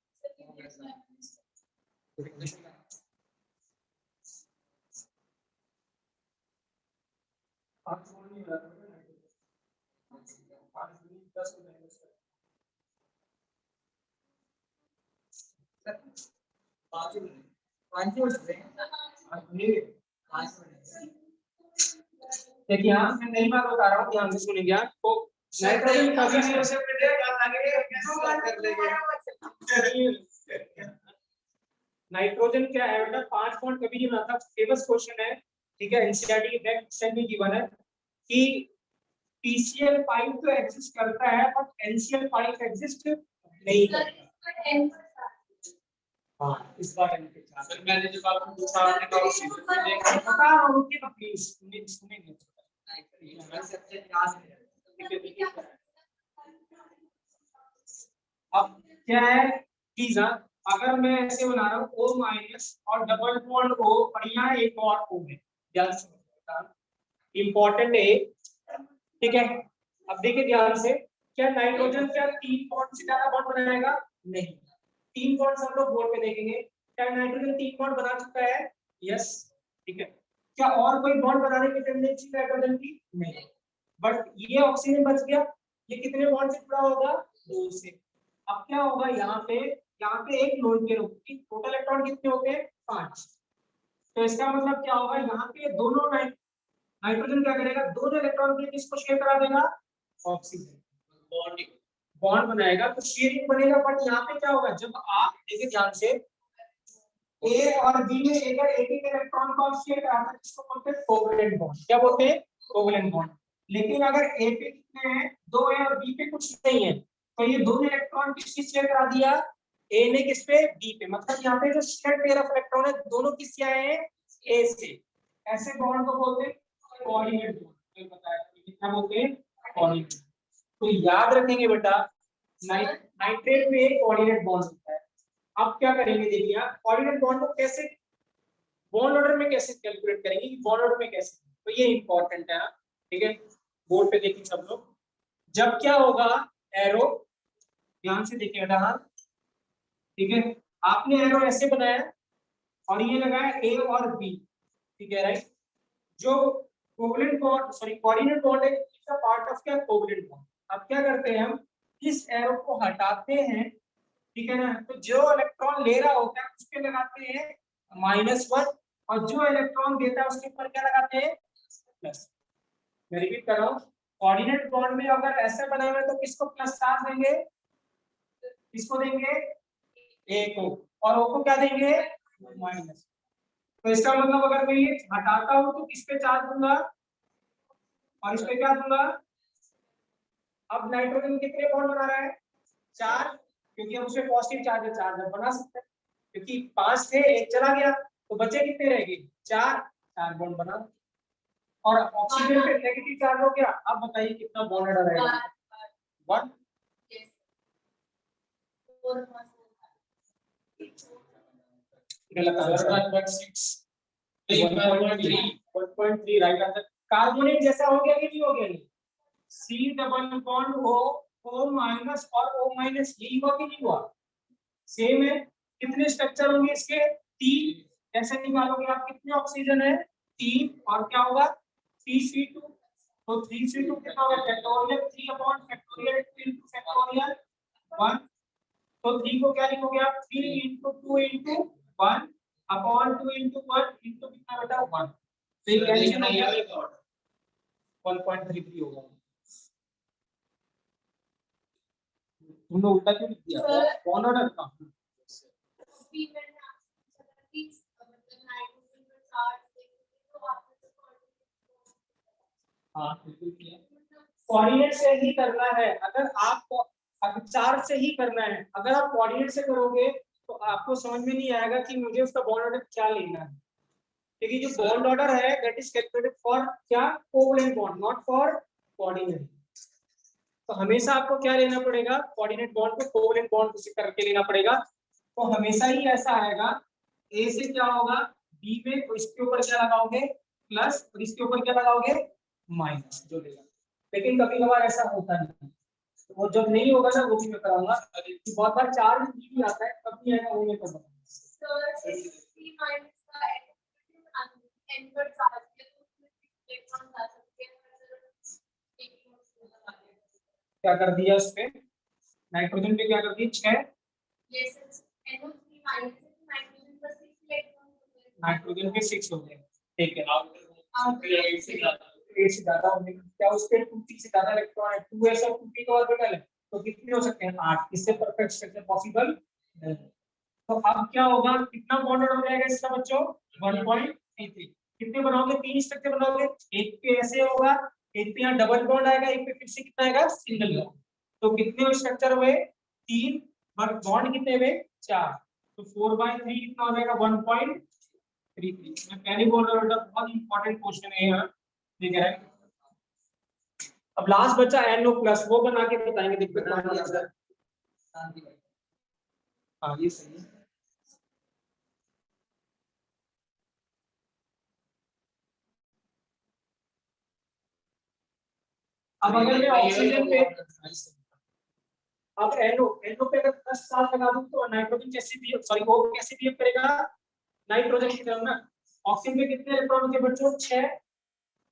देखिए यहाँ मैं नई बात बता रहा हूँ, ध्यान से सुनेंगे आप। तो नाइट्रोजन कभी नाइट्रोजन क्या है बेटा, 5 बॉन्ड कभी नहीं बनाता। फेमस क्वेश्चन है, ठीक है, एनसीईआरटी के बैक क्वेश्चन में गिवन है कि PCl5 तो एग्जिस्ट करता है बट NCl5 एग्जिस्ट नहीं करता। हाँ, इस बार सर मैंने जब आपको पूछा आपने कहा ऑक्सीजन में देखा पता होगी तो प्लीज सुनेंगे। अब क्या है प्लीज, अगर मैं ऐसे बना रहा हूँ O माइनस और डबल बॉन्ड O और यहाँ एक और O है, ध्यान से इंपॉर्टेंट है, ठीक है। अब देखिए ध्यान से, क्या नाइट्रोजन क्या 3 बॉन्ड से ज्यादा बॉन्ड बनाएगा? नहीं, 3 बॉन्ड हम लोग बोर्ड पे देखेंगे। क्या नाइट्रोजन 3 बॉन्ड बना चुका है? यस, ठीक है। क्या और कोई बॉन्ड बनाने की टेंडेंसी नाइट्रोजन की? नहीं। बट ये ऑक्सीजन बच गया, ये कितने बॉन्ड से जुड़ा होगा? 2 से। अब क्या होगा यहाँ पे एक लोन के रूप में टोटल इलेक्ट्रॉन कितने हो गए? 5। तो इसका मतलब क्या होगा, यहाँ पे दोनों नाइट्रोजन क्या करेगा, दोनों इलेक्ट्रॉन के लिए किसको शेयर करा देगा? ऑक्सीजन। बॉन्ड बनाएगा तो शेयरिंग बनेगा। बट यहाँ पे क्या होगा, जब आप देखिए ध्यान से, ए और बी में अगर एक एक इलेक्ट्रॉन को शेयर कराता है इसको बोलते हैं कोवैलेंट बॉन्ड। क्या बोलते हैं? Covalent bond. लेकिन अगर ए पे कितने हैं? 2 है और बी पे कुछ नहीं है, तो ये दोनों इलेक्ट्रॉन किसकी शेयर करा दिया? ए ने किस पे? बी पे। मतलब यहाँ पे जो शेयर पेयर ऑफ इलेक्ट्रॉन है दोनों किससे आए हैं? ए से। ऐसे बॉन्ड को बोलते हैं कोऑर्डिनेट बॉन्ड। बताया कितना बोलते हैं? कोऑर्डिनेट। तो याद रखेंगे बेटा, नाइट्रेट में एक कोऑर्डिनेट बॉन्ड होता है। अब क्या करेंगे, देखिए आप कोऑर्डिनेट बॉन्ड को कैसे बॉन्ड ऑर्डर में कैसे कैलकुलेट करेंगे, बॉन्ड ऑर्डर में कैसे, तो ये इंपॉर्टेंट है, ठीक है। बोर्ड पे देखिए सब लोग, जब क्या होगा, एरो ध्यान से देखिए बेटा, हाँ ठीक है, आपने एरो ऐसे बनाया और ये लगाया ए और बी, ठीक है, राइट। जो covalent bond, sorry coordinate bond है, इट्स अ पार्ट ऑफ क्या? Covalent bond. अब क्या करते हैं हम, इस एरो को हटाते हैं, ठीक है ना, तो जो इलेक्ट्रॉन ले रहा होता है उस पे लगाते हैं -1 और जो इलेक्ट्रॉन देता है उसके ऊपर क्या लगाते हैं? प्लस। मैं रिपीट कर रहा हूँ, कोऑर्डिनेट बॉन्ड में अगर ऐसा बना हुआ है तो किसको प्लस चार्ज देंगे? किसको देंगे? ए को। और ओ को क्या देंगे? माइनस। तो इसका मतलब अगर मैं ये हटाता हूं तो किस पे चार्ज दूंगा और इस पे क्या दूंगा? अब नाइट्रोजन कितने बॉन्ड बना रहा है? 4, क्योंकि हम उसमें पॉजिटिव चार्ज बना सकते हैं, क्योंकि 5 थे, एक चला गया तो बचे कितने रहेंगे? 4 बॉन्ड बना। और ऑक्सीजन पे नेगेटिव चार्ज हो गया, अब बताइए कितना बॉन्ड रहेगा? 1। Right answer. कार्बोनेट जैसा हो गया कि नहीं हो गया? C double bond O minus और O माइनस, यही हुआ कि नहीं हुआ? सेम है। कितने स्ट्रक्चर होंगे इसके? 3। कैसे निकालोगे आप, कितने ऑक्सीजन है? 3। और क्या होगा? 3C2। तो 3C2 कितना होगा? Factorial 3 upon factorial 2 into factorial 1। तो 3 को क्या लिखोगे आप? 3 into 2 into 1 upon 2 into 1 into कितना बेटा? 1। तो ये कैंसिल हो गया, 1.33 होगा। तुमने उल्टा क्यों लिख दिया? कौन ऑर्डर का? हाँ बिल्कुल किया। कोऑर्डिनेट से ही करना है, अगर आपको अगर 4 से ही करना है, अगर आप कोऑर्डिनेट से करोगे तो आपको समझ में नहीं आएगा कि मुझे उसका बॉन्ड ऑर्डर क्या लेना है, क्योंकि जो बॉन्ड ऑर्डर है दैट इज कैलकुलेटेड फॉर क्या? Covalent bond, not for coordinate. तो हमेशा आपको क्या लेना पड़ेगा? कोऑर्डिनेट बॉन्ड को कोवैलेंट बॉन्ड से करके लेना पड़ेगा। तो हमेशा ही ऐसा आएगा, ए से क्या होगा बी में, तो इसके ऊपर क्या लगाओगे? प्लस, और इसके ऊपर क्या लगाओगे? माइनस, जो लेगा। लेकिन कभी कभार ऐसा होता नहीं, वो जब नहीं होगा ना वो भी मैं कराऊंगा। बहुत बार चार्ज भी आता है, कब नहीं आएगा वो मैं कर दूंगा। क्या कर दिया उस पे, नाइट्रोजन पे क्या कर दिया 6, नाइट्रोजन पे 6 हो गए। ठीक है, 8 से ज्यादा होने क्या उस पे 2p से ज्यादा इलेक्ट्रॉन है, 2s और 2p का ऑर्बिटल है, तो कितने हो सकते हैं 8। इससे परफेक्ट स्ट्रक्चर पॉसिबल नहीं। तो अब क्या होगा, कितना बॉन्ड हो जाएगा इसका बच्चों 1.33। कितने बनाओगे, 3 स्ट्रक्चर बनाओगे, एक पे ऐसे होगा, एक पे यहाँ डबल बॉन्ड आएगा, एक पे फिर से कितना आएगा सिंगल बॉन्ड। तो कितने स्ट्रक्चर हुए 3, बट बॉन्ड कितने हुए 4, तो 4/3 कितना हो जाएगा 1.33। मैं पहले बोल रहा हूँ बेटा बहुत इंपॉर्टेंट क्वेश्चन है यहाँ, ठीक है। अब लास्ट बच्चा NO प्लस, वो बना के बताएंगे, दिक्कत नहीं है। हाँ ये सही है। अब अगर मैं ऑक्सीजन पे, अब NO पे अगर 10 साल लगा दूं तो नाइट्रोजन कैसे बिहेव, सॉरी वो कैसे बिहेव करेगा नाइट्रोजन की तरह ना। ऑक्सीजन में कितने इलेक्ट्रॉन होते हैं बच्चों 6,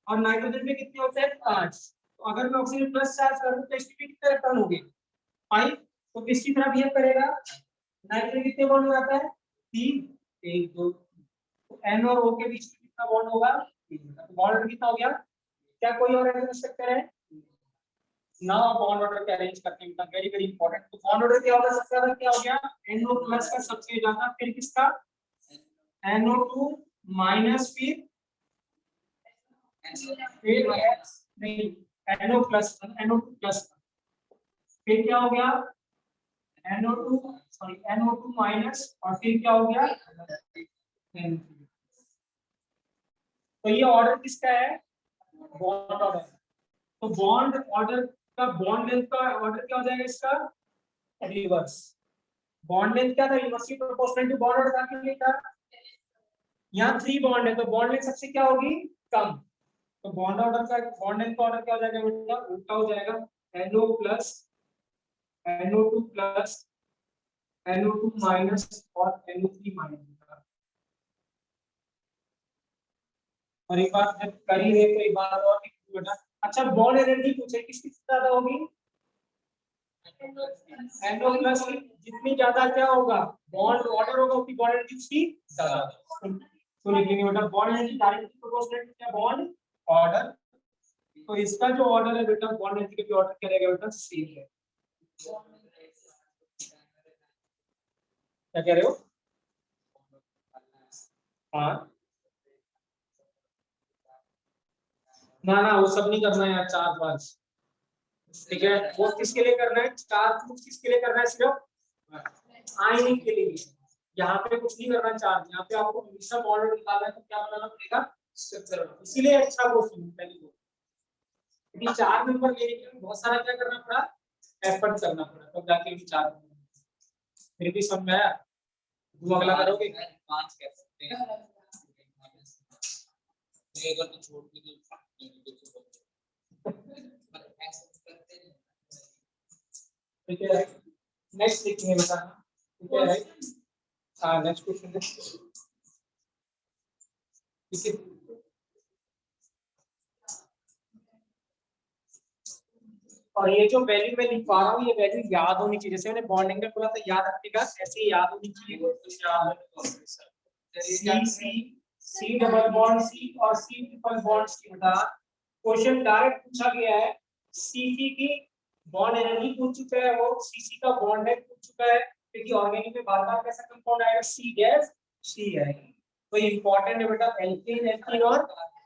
और नाइट्रोजन में कितने होते हैं 5। तो अगर मैं ऑक्सीजन प्लस चार्ज कर दूं तो इसमें कितने इलेक्ट्रॉन होंगे 5, तो किसकी तरह बिहेव करेगा, नाइट्रोजन कितने बॉन्ड हो जाता है 3, 1 2, तो N और O के बीच में कितना बॉन्ड होगा 3, तो बॉन्ड कितना हो गया। क्या कोई और स्ट्रक्चर है ना, बॉन्ड ऑर्डर के अरेंज करते हैं, वेरी वेरी इंपॉर्टेंट। तो बॉन्ड ऑर्डर क्या होगा, सबसे ज्यादा क्या हो गया NO प्लस का सबसे ज्यादा, फिर किसका NO2 माइनस, फिर नहीं NO प्लस, NO2 प्लस, फिर क्या हो गया NO2 सॉरी NO2 माइनस, और फिर क्या हो गया N3। तो ये ऑर्डर किसका है बॉन्ड ऑर्डर। तो बॉन्ड ऑर्डर का बॉन्ड लेंथ का ऑर्डर क्या हो जाएगा इसका रिवर्स। बॉन्ड लेंथ क्या था, inversely proportional to bond order के लिए था। यहाँ 3 बॉन्ड है तो बॉन्ड लेंथ सबसे क्या होगी कम, तो बॉन्ड ऑर्डर का बॉन्ड लेंथ का ऑर्डर क्या हो जाएगा बेटा उल्टा हो जाएगा, NO plus NO2 plus NO2 minus और NO3 माइनस। और एक बात जब करी है तो एक बात और बेटा, अच्छा बॉन्ड एनर्जी पूछे किसकी ज्यादा होगी NO प्लस की, जितनी ज्यादा क्या होगा बॉन्ड ऑर्डर होगा उतनी बॉन्ड एनर्जी उसकी ज्यादा। तो लिखेंगे बेटा bond energy directly proportional to क्या बॉन्ड ऑर्डर। तो इसका जो ऑर्डर है बेटा बॉन्ड एनर्जी का जो ऑर्डर क्या रहेगा बेटा सेम है। क्या कह रहे हो, हाँ ना ना वो सब नहीं करना है यार, 4 5 ठीक है। वो किसके लिए करना है 4 प्रूफ, किसके लिए करना है सिर्फ आयनिक के लिए। यहाँ पे कुछ नहीं करना चार्ज, यहाँ पे आपको हमेशा बॉन्ड निकालना है तो क्या बनाना पड़ेगा स्ट्रक्चर, इसीलिए अच्छा क्वेश्चन है पहली बार। क्योंकि 4 नंबर लेने के लिए बहुत सारा क्या करना पड़ा एफर्ट करना पड़ा, तब तो जाके 4 फिर भी समझ में आया। तुम अगला करोगे 5 कह सकते हैं अगर तो छोड़ के ठीक है। नेक्स्ट लिखेंगे बेटा, ठीक है राइट। हाँ नेक्स्ट क्वेश्चन ठीक है। और ये जो वैल्यू मैं लिखवा रहा हूँ ये वैल्यू याद होनी चाहिए, जैसे मैंने बॉन्ड एंगल बोला था याद रखिएगा, ऐसे ही याद होनी चाहिए। सी डबल बॉन्ड सी और सी ट्रिपल बॉन्ड सी बता, क्वेश्चन डायरेक्ट पूछा गया है। सीसी की बॉन्ड एनर्जी पूछ चुका है, वो सीसी का बॉन्ड है पूछ चुका है, क्योंकि ऑर्गेनिक में बार बार कैसा कंपाउंड आएगा सी गैस सी आएगी। तो इंपॉर्टेंट है बेटा एल्केन एल्कीन और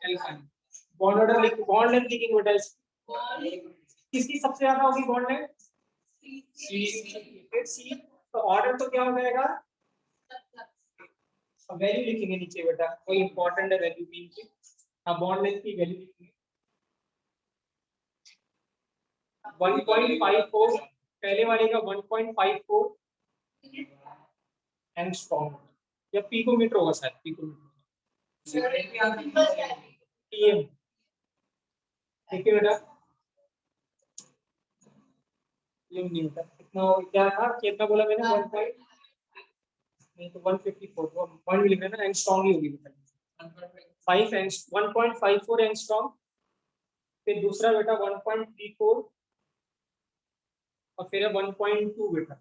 एल्काइन। बॉन्ड ऑर्डर लिख, बॉन्ड लेंथ लिखेंगे बेटा किसकी सबसे ज्यादा होगी बॉन्ड लेंथ सी, तो ऑर्डर तो क्या हो जाएगा वैल्यू लिखेंगे नीचे बेटा, कोई इंपॉर्टेंट है वैल्यू मीन की, हाँ बॉन्ड लेंथ की वैल्यू लिखेंगे 1.54, पहले वाले का 1.54 एंगस्ट्रॉम, या पिकोमीटर होगा शायद, पिकोमीटर पीएम। ठीक है बेटा लिंक नहीं होता। कितना क्या था, कितना बोला मैंने, 1 पॉइंट नहीं तो 154, वो पॉइंट भी लिख रहे हैं ना, एंगस्ट्रॉम ही होगी बेटा, 5 1.54 एंगस्ट्रॉम। फिर दूसरा बेटा 1.34 और फिर 1.2 बेटा,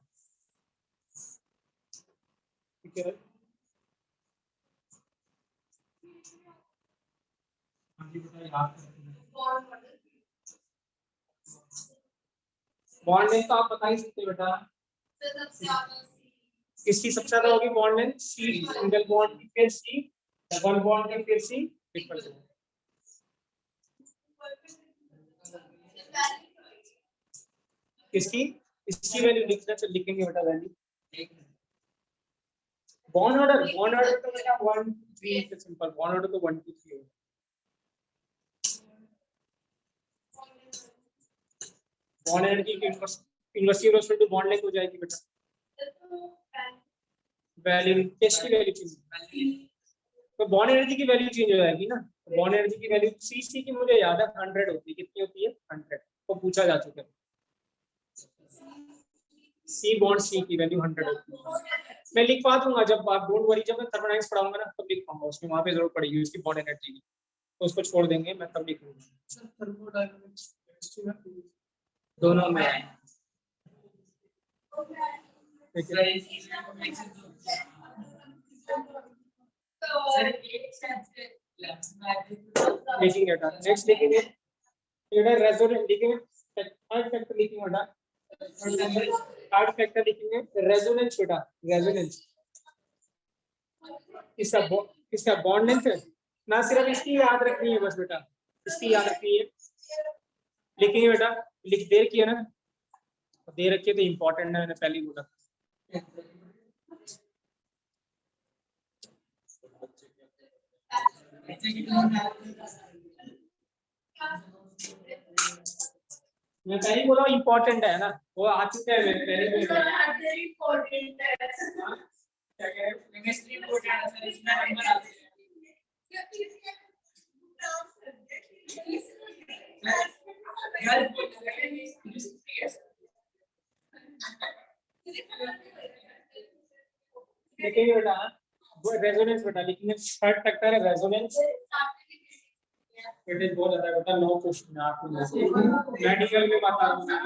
ठीक है। बॉन्ड लेंथ तो आप बता ही सकते हो बेटा, किसकी सबसे ज्यादा होगी बॉन्ड लेंथ, सी, सिंगल बॉन्ड की फिर सी, डबल बॉन्ड की फिर सी, ट्रिपल बॉन्ड। किसकी, इसकी वैल्यू लिखना, चल लिखेंगे बेटा वैल्यू। बॉन्ड ऑर्डर तो बेटा 1 2 3 से सिंपल, बॉन्ड ऑर्डर तो 1 2 3 होगा। बॉन्ड एनर्जी की inversely proportional to bond length हो जाएगी बेटा, वैल्यू किसकी वैल्यू चेंज, तो बॉन्ड एनर्जी की वैल्यू चेंज हो जाएगी ना। तो बॉन्ड एनर्जी की वैल्यू सी की मुझे याद है 100 होती है, कितनी होती है 100, तो पूछा जा चुका है। सी बॉन्ड सी की वैल्यू 100 होती है। मैं लिखवा दूंगा जब आप, डोंट वरी, जब मैं थर्मोडायनामिक्स पढ़ाऊंगा ना तब लिख पाऊंगा, उसमें वहां पे जरूरत पड़ेगी उसकी बॉन्ड एनर्जी की, तो उसको छोड़ देंगे, मैं तब लिखूंगा। थर्मोडायनामिक्स दोनों में है, लिखेंगे बेटा। नेक्स्ट लिखेंगे बेटा रेजोनेंस, लिखेंगे थर्ड फैक्टर लिखेंगे बेटा, थर्ड फैक्टर लिखेंगे रेजोनेंस बेटा, रेजोनेंस इसका बॉन्ड लेंथ है ना, सिर्फ इसकी याद रखनी है बस बेटा, इसकी याद रखनी है। लिखेंगे बेटा, लिख दे रखी है ना, दे रखी है तो इम्पोर्टेंट है, मैंने पहले ही बोला। मैं पहले ही बोला इम्पोर्टेंट है ना, वो आ चुका है, मैं पहले ही बोला इम्पोर्टेंट है। क्या कह रहे हो, केमिस्ट्री इम्पोर्टेंट है सर, इसमें नंबर आते हैं। देखिए बेटा, वो रेजोनेंस बेटा लिखेंगे, थर्ड फैक्टर है रेजोनेंस। वेटेज बहुत ज्यादा बेटा, 9 क्वेश्चन है आपको, मेडिकल में बता दूंगा,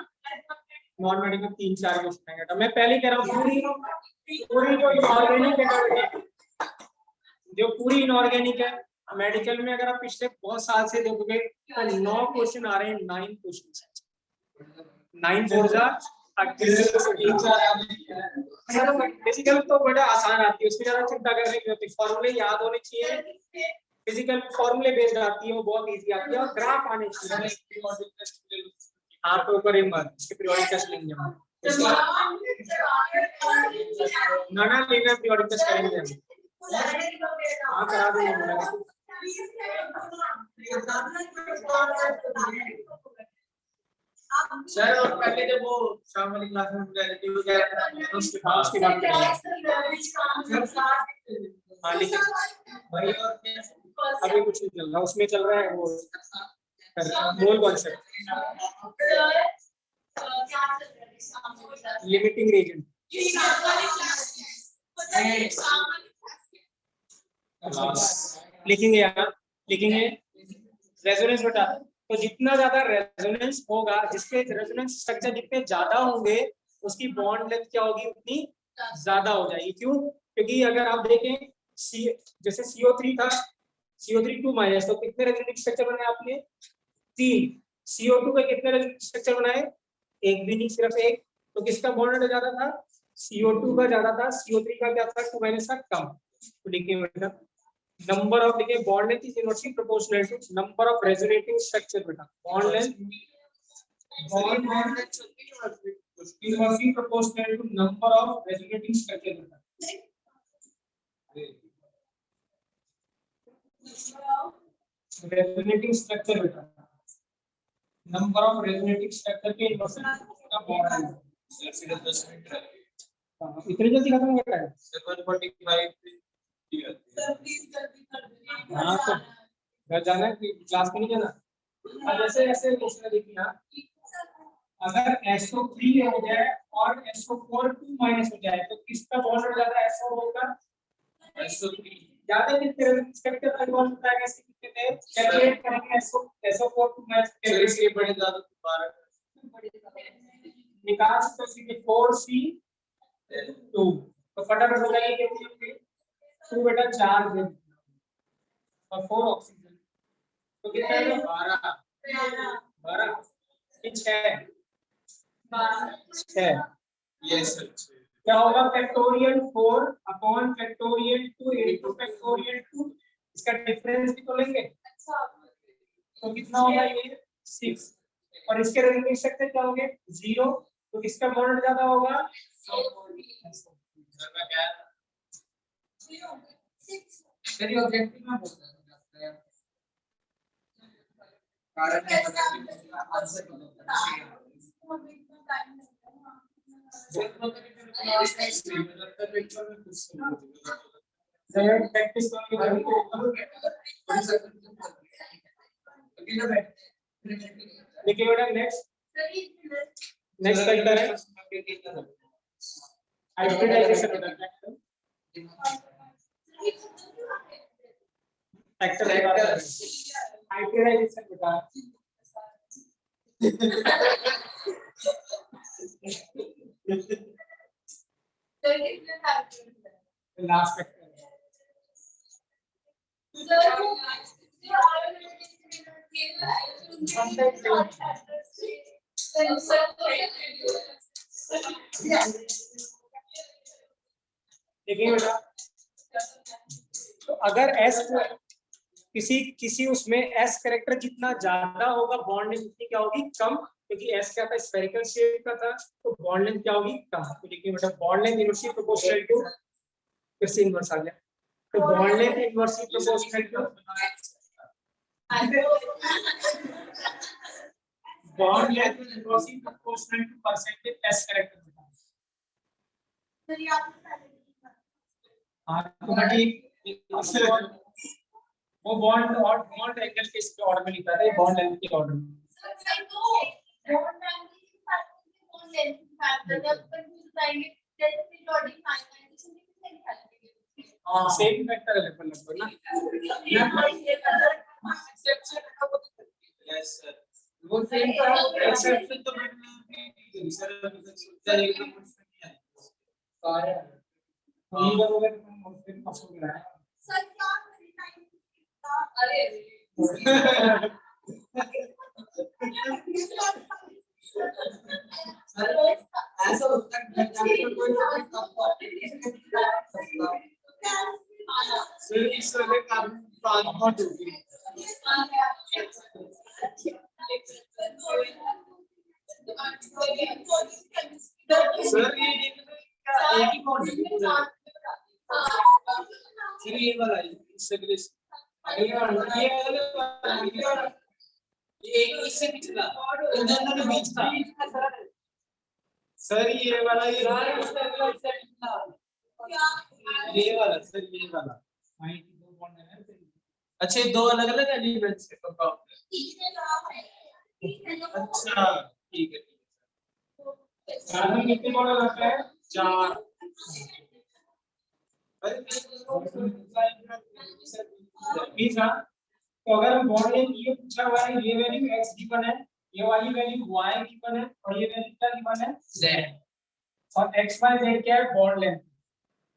नॉन मेडिकल 3 4 क्वेश्चन है बेटा। मैं पहले ही कह रहा हूँ पूरी जो इनऑर्गेनिक है बेटा, जो पूरी इनऑर्गेनिक है, मेडिकल में अगर आप पिछले बहुत साल से देखोगे तो 9 क्वेश्चन आ रहे हैं, 9 क्वेश्चन, 9 4 जा फिजिकल तो बड़ा आसान आती है, उसमें ज्यादा चिंता करने की होती है, फॉर्मूले याद होने चाहिए, फिजिकल फॉर्मूले बेस्ड आती है, वो बहुत इजी आती है, और ग्राफ आने चाहिए। आप ऊपर एक बार इसके पीरियोडिक टेस्ट लेंगे हम, ना लेना पीरियोडिक टेस्ट करेंगे हम, हाँ करा देंगे। सर और पहले जब वो शाम वाली क्लास में रिलेटिव क्या उसके बाद हाँ लेकिन भाई अभी कुछ नहीं चल रहा, उसमें चल रहा है वो मोल कॉन्सेप्ट, लिमिटिंग रीजन। लिखेंगे यहाँ, लिखेंगे रेजोनेंस बेटा, तो जितना ज्यादा रेजोनेंस होगा, जिसके रेजोनेंस स्ट्रक्चर जितने ज्यादा होंगे उसकी बॉन्ड लेंथ क्या होगी, उतनी ज्यादा हो जाएगी। क्यों, क्योंकि अगर आप देखें जैसे CO3 था, CO3 2- तो कितने रेजोनेंस स्ट्रक्चर बनाए आपने, 3। CO2 के कितने रेजोनेंस स्ट्रक्चर बनाए, एक भी नहीं, सिर्फ एक। तो किसका बॉन्ड ज्यादा था, CO2 का ज्यादा था, CO3 का क्या था 2- का कम। तो देखिए बेटा, number of देखिए bond length is inversely proportional to number of resonating structure बेटा, bond length inversely proportional to number of resonating structure बेटा, resonating structure बेटा, number of resonating structure के inversely का bond length। इतनी जल्दी खत्म हो गया है 7:45। हाँ तो घर जाना है कि क्लास में नहीं जाना, अब ऐसे ऐसे क्वेश्चन देखिए ना, अगर SO3 हो जाए और SO4 2 माइनस हो जाए तो किसका बॉन्ड ज्यादा SO4 का? SO3 ज्यादा कितने रिस्पेक्टिव का बॉन्ड होता है? कैसे कितने थे कैलकुलेट करेंगे? SO4 2 माइनस चलिए इसके बड़े ज्यादा दोबारा निकाल सकते हैं कि 4C2 तो फटाफट हो जाएगी कितनी होगी? 2 बेटा 4 दे और 4 ऑक्सीजन तो कितना है? 12 6 यस क्या होगा? Factorial 4 upon factorial 2 into factorial 2 इसका डिफरेंस भी तो लेंगे तो कितना होगा? ये 6 और इसके रिलेटिव सेक्टर क्या होंगे? 0 तो किसका बॉन्ड ज्यादा होगा? चलिए ऑब्जेक्टिव में बोलते हैं प्रैक्टिस देखिए बेटा नेक्स्ट फैक्टर है हाइब्रिडाइजेशन फैक्टर हाइब्रिडाइजेशन बेटा लास्ट फैक्टर देखिए बेटा तो अगर S किसी उसमें S कैरेक्टर जितना ज्यादा होगा बॉन्ड लेंथ उतनी क्या होगी? कम, क्योंकि S क्या था? स्फेरिकल शेप का था तो बॉन्ड लेंथ क्या होगी? कम। तो देखिए बेटा bond length inversely proportional to फिर से इनवर्स आ गया तो bond length inversely proportional to bond length inversely proportional to percentage S character बेटा। हां तो बेटा वो बॉन्ड और बॉन्ड एंगल के इसके ऑर्डर में लिखा है बॉन्ड लेंथ के ऑर्डर में हां सेम फैक्टर है लगभग ना यस सर वो सेम का एक्सेप्शन तो मैंने सर सोचा एकदम कुछ नहीं है सारे हम लोग मुझसे पसंद है सर क्या अरे ऐसा होता है सर इस वाले काम ट्रांसपोर्ट होगी सर ये एक ही बॉन्ड है सर ये वाला ये इससे पिछला दोनों के बीच था सर ये वाला ये वाला सर ये वाला दो बॉन्ड है अच्छा दो अलग अलग एलिमेंट्स है तो अच्छा ठीक है चार में कितने बॉन्ड लगता है? 4 तो अगर बॉन्ड लेंथ ये पूछा हुआ है ये वैल्यू x गिवन है ये वाली वैल्यू y गिवन है और ये वैल्यू क्या गिवन है? z और x y z क्या है? बॉन्ड लेंथ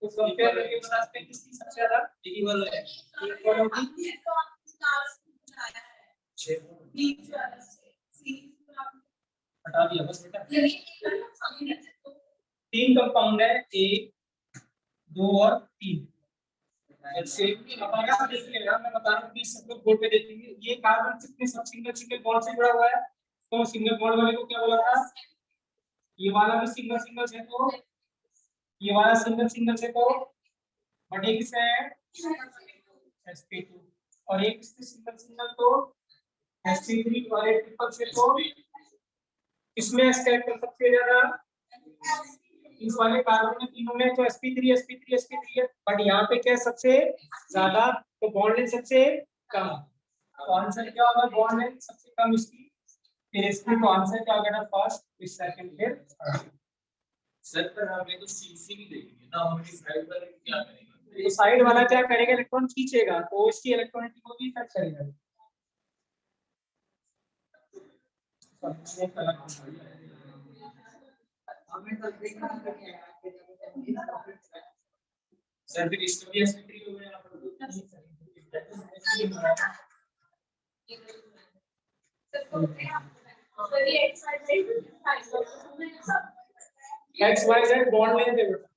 तो कंपेयर करके बता सकते हैं किसकी सबसे ज्यादा इक्वल है इक्वल होगी हटा दिया बस बेटा 3 कंपाउंड है 1 2 और 3 अपना देख लेगा मैं बता रहा हूँ प्लीज सब लोग बोर्ड पे देखेंगे ये कार्बन कितने सब सिंगल सिंगल बॉन्ड से जुड़ा हुआ है तो सिंगल बॉन्ड वाले को क्या बोला था? ये वाला भी सिंगल सिंगल से तो ये वाला सिंगल सिंगल से तो बट एक से है sp2 और एक से सिंगल सिंगल तो sp3 और एक ट्रिपल से तो इसमें s कैरेक्टर सबसे ज्यादा इस वाले कार्बन में तीनों में तो sp3 है बट यहाँ पे क्या सबसे ज्यादा तो बॉन्ड लेंथ सबसे कम तो आंसर क्या होगा? बॉन्ड लेंथ सबसे कम इसकी फिर इसमें तो आंसर क्या होगा, फर्स्ट फिर सेकंड फिर सर पर हमें तो सीसी भी देखेंगे ना, हम इस साइड वाले क्या करेंगे, तो साइड वाला क्या करेगा, इलेक्ट्रॉन खींचेगा तो इसकी इलेक्ट्रॉनिटी को भी इफेक्ट करेगा। सर फिर इसका भी एसिमेट्री हो गया यहाँ पर। X Y Z bond length है बेटा,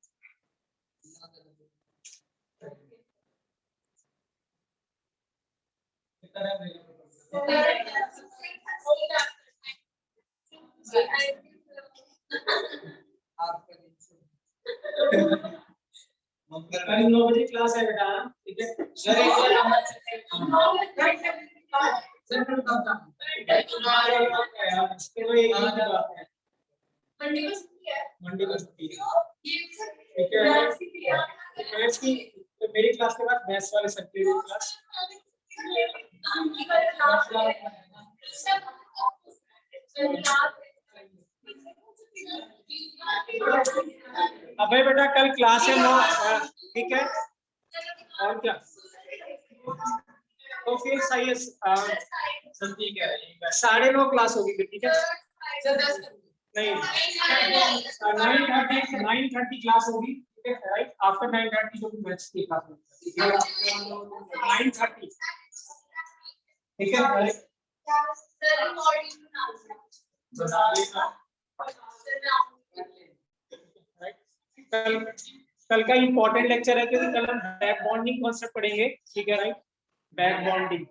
कल 9 बजे क्लास है बेटा, ठीक है। सर एक बार हम मंडे को छुट्टी है, ठीक है। मैथ्स की तो मेरी क्लास के बाद मैथ्स वाले सब्जेक्ट की क्लास, अबे बेटा कल क्लास है 9, ठीक है। और क्या, तो फिर सही है, सर ठीक है 9:30 क्लास होगी फिर, ठीक है। नहीं 9:30 क्लास होगी, ठीक है राइट, आफ्टर 9:30 जो मैथ्स की क्लास होगी, 9:30, ठीक है राइट। कल कल का इंपॉर्टेंट लेक्चर है क्योंकि कल हम बैक बॉन्डिंग कॉन्सेप्ट पढ़ेंगे, ठीक है राइट, बैक बॉन्डिंग।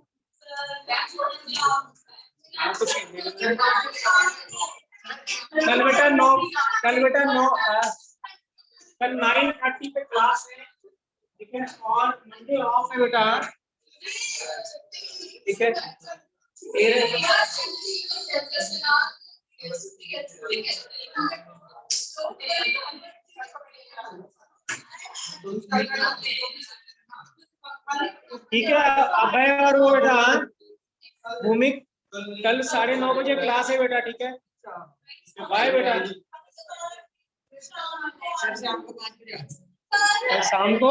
कल बेटा 9 कल 9:30 पे क्लास है, ठीक है, और मंडे ऑफ है बेटा, ठीक है। ठीक है, अभय और वो बेटा भूमिक, कल 9:30 बजे क्लास है बेटा, ठीक है। बाय बेटा, शाम को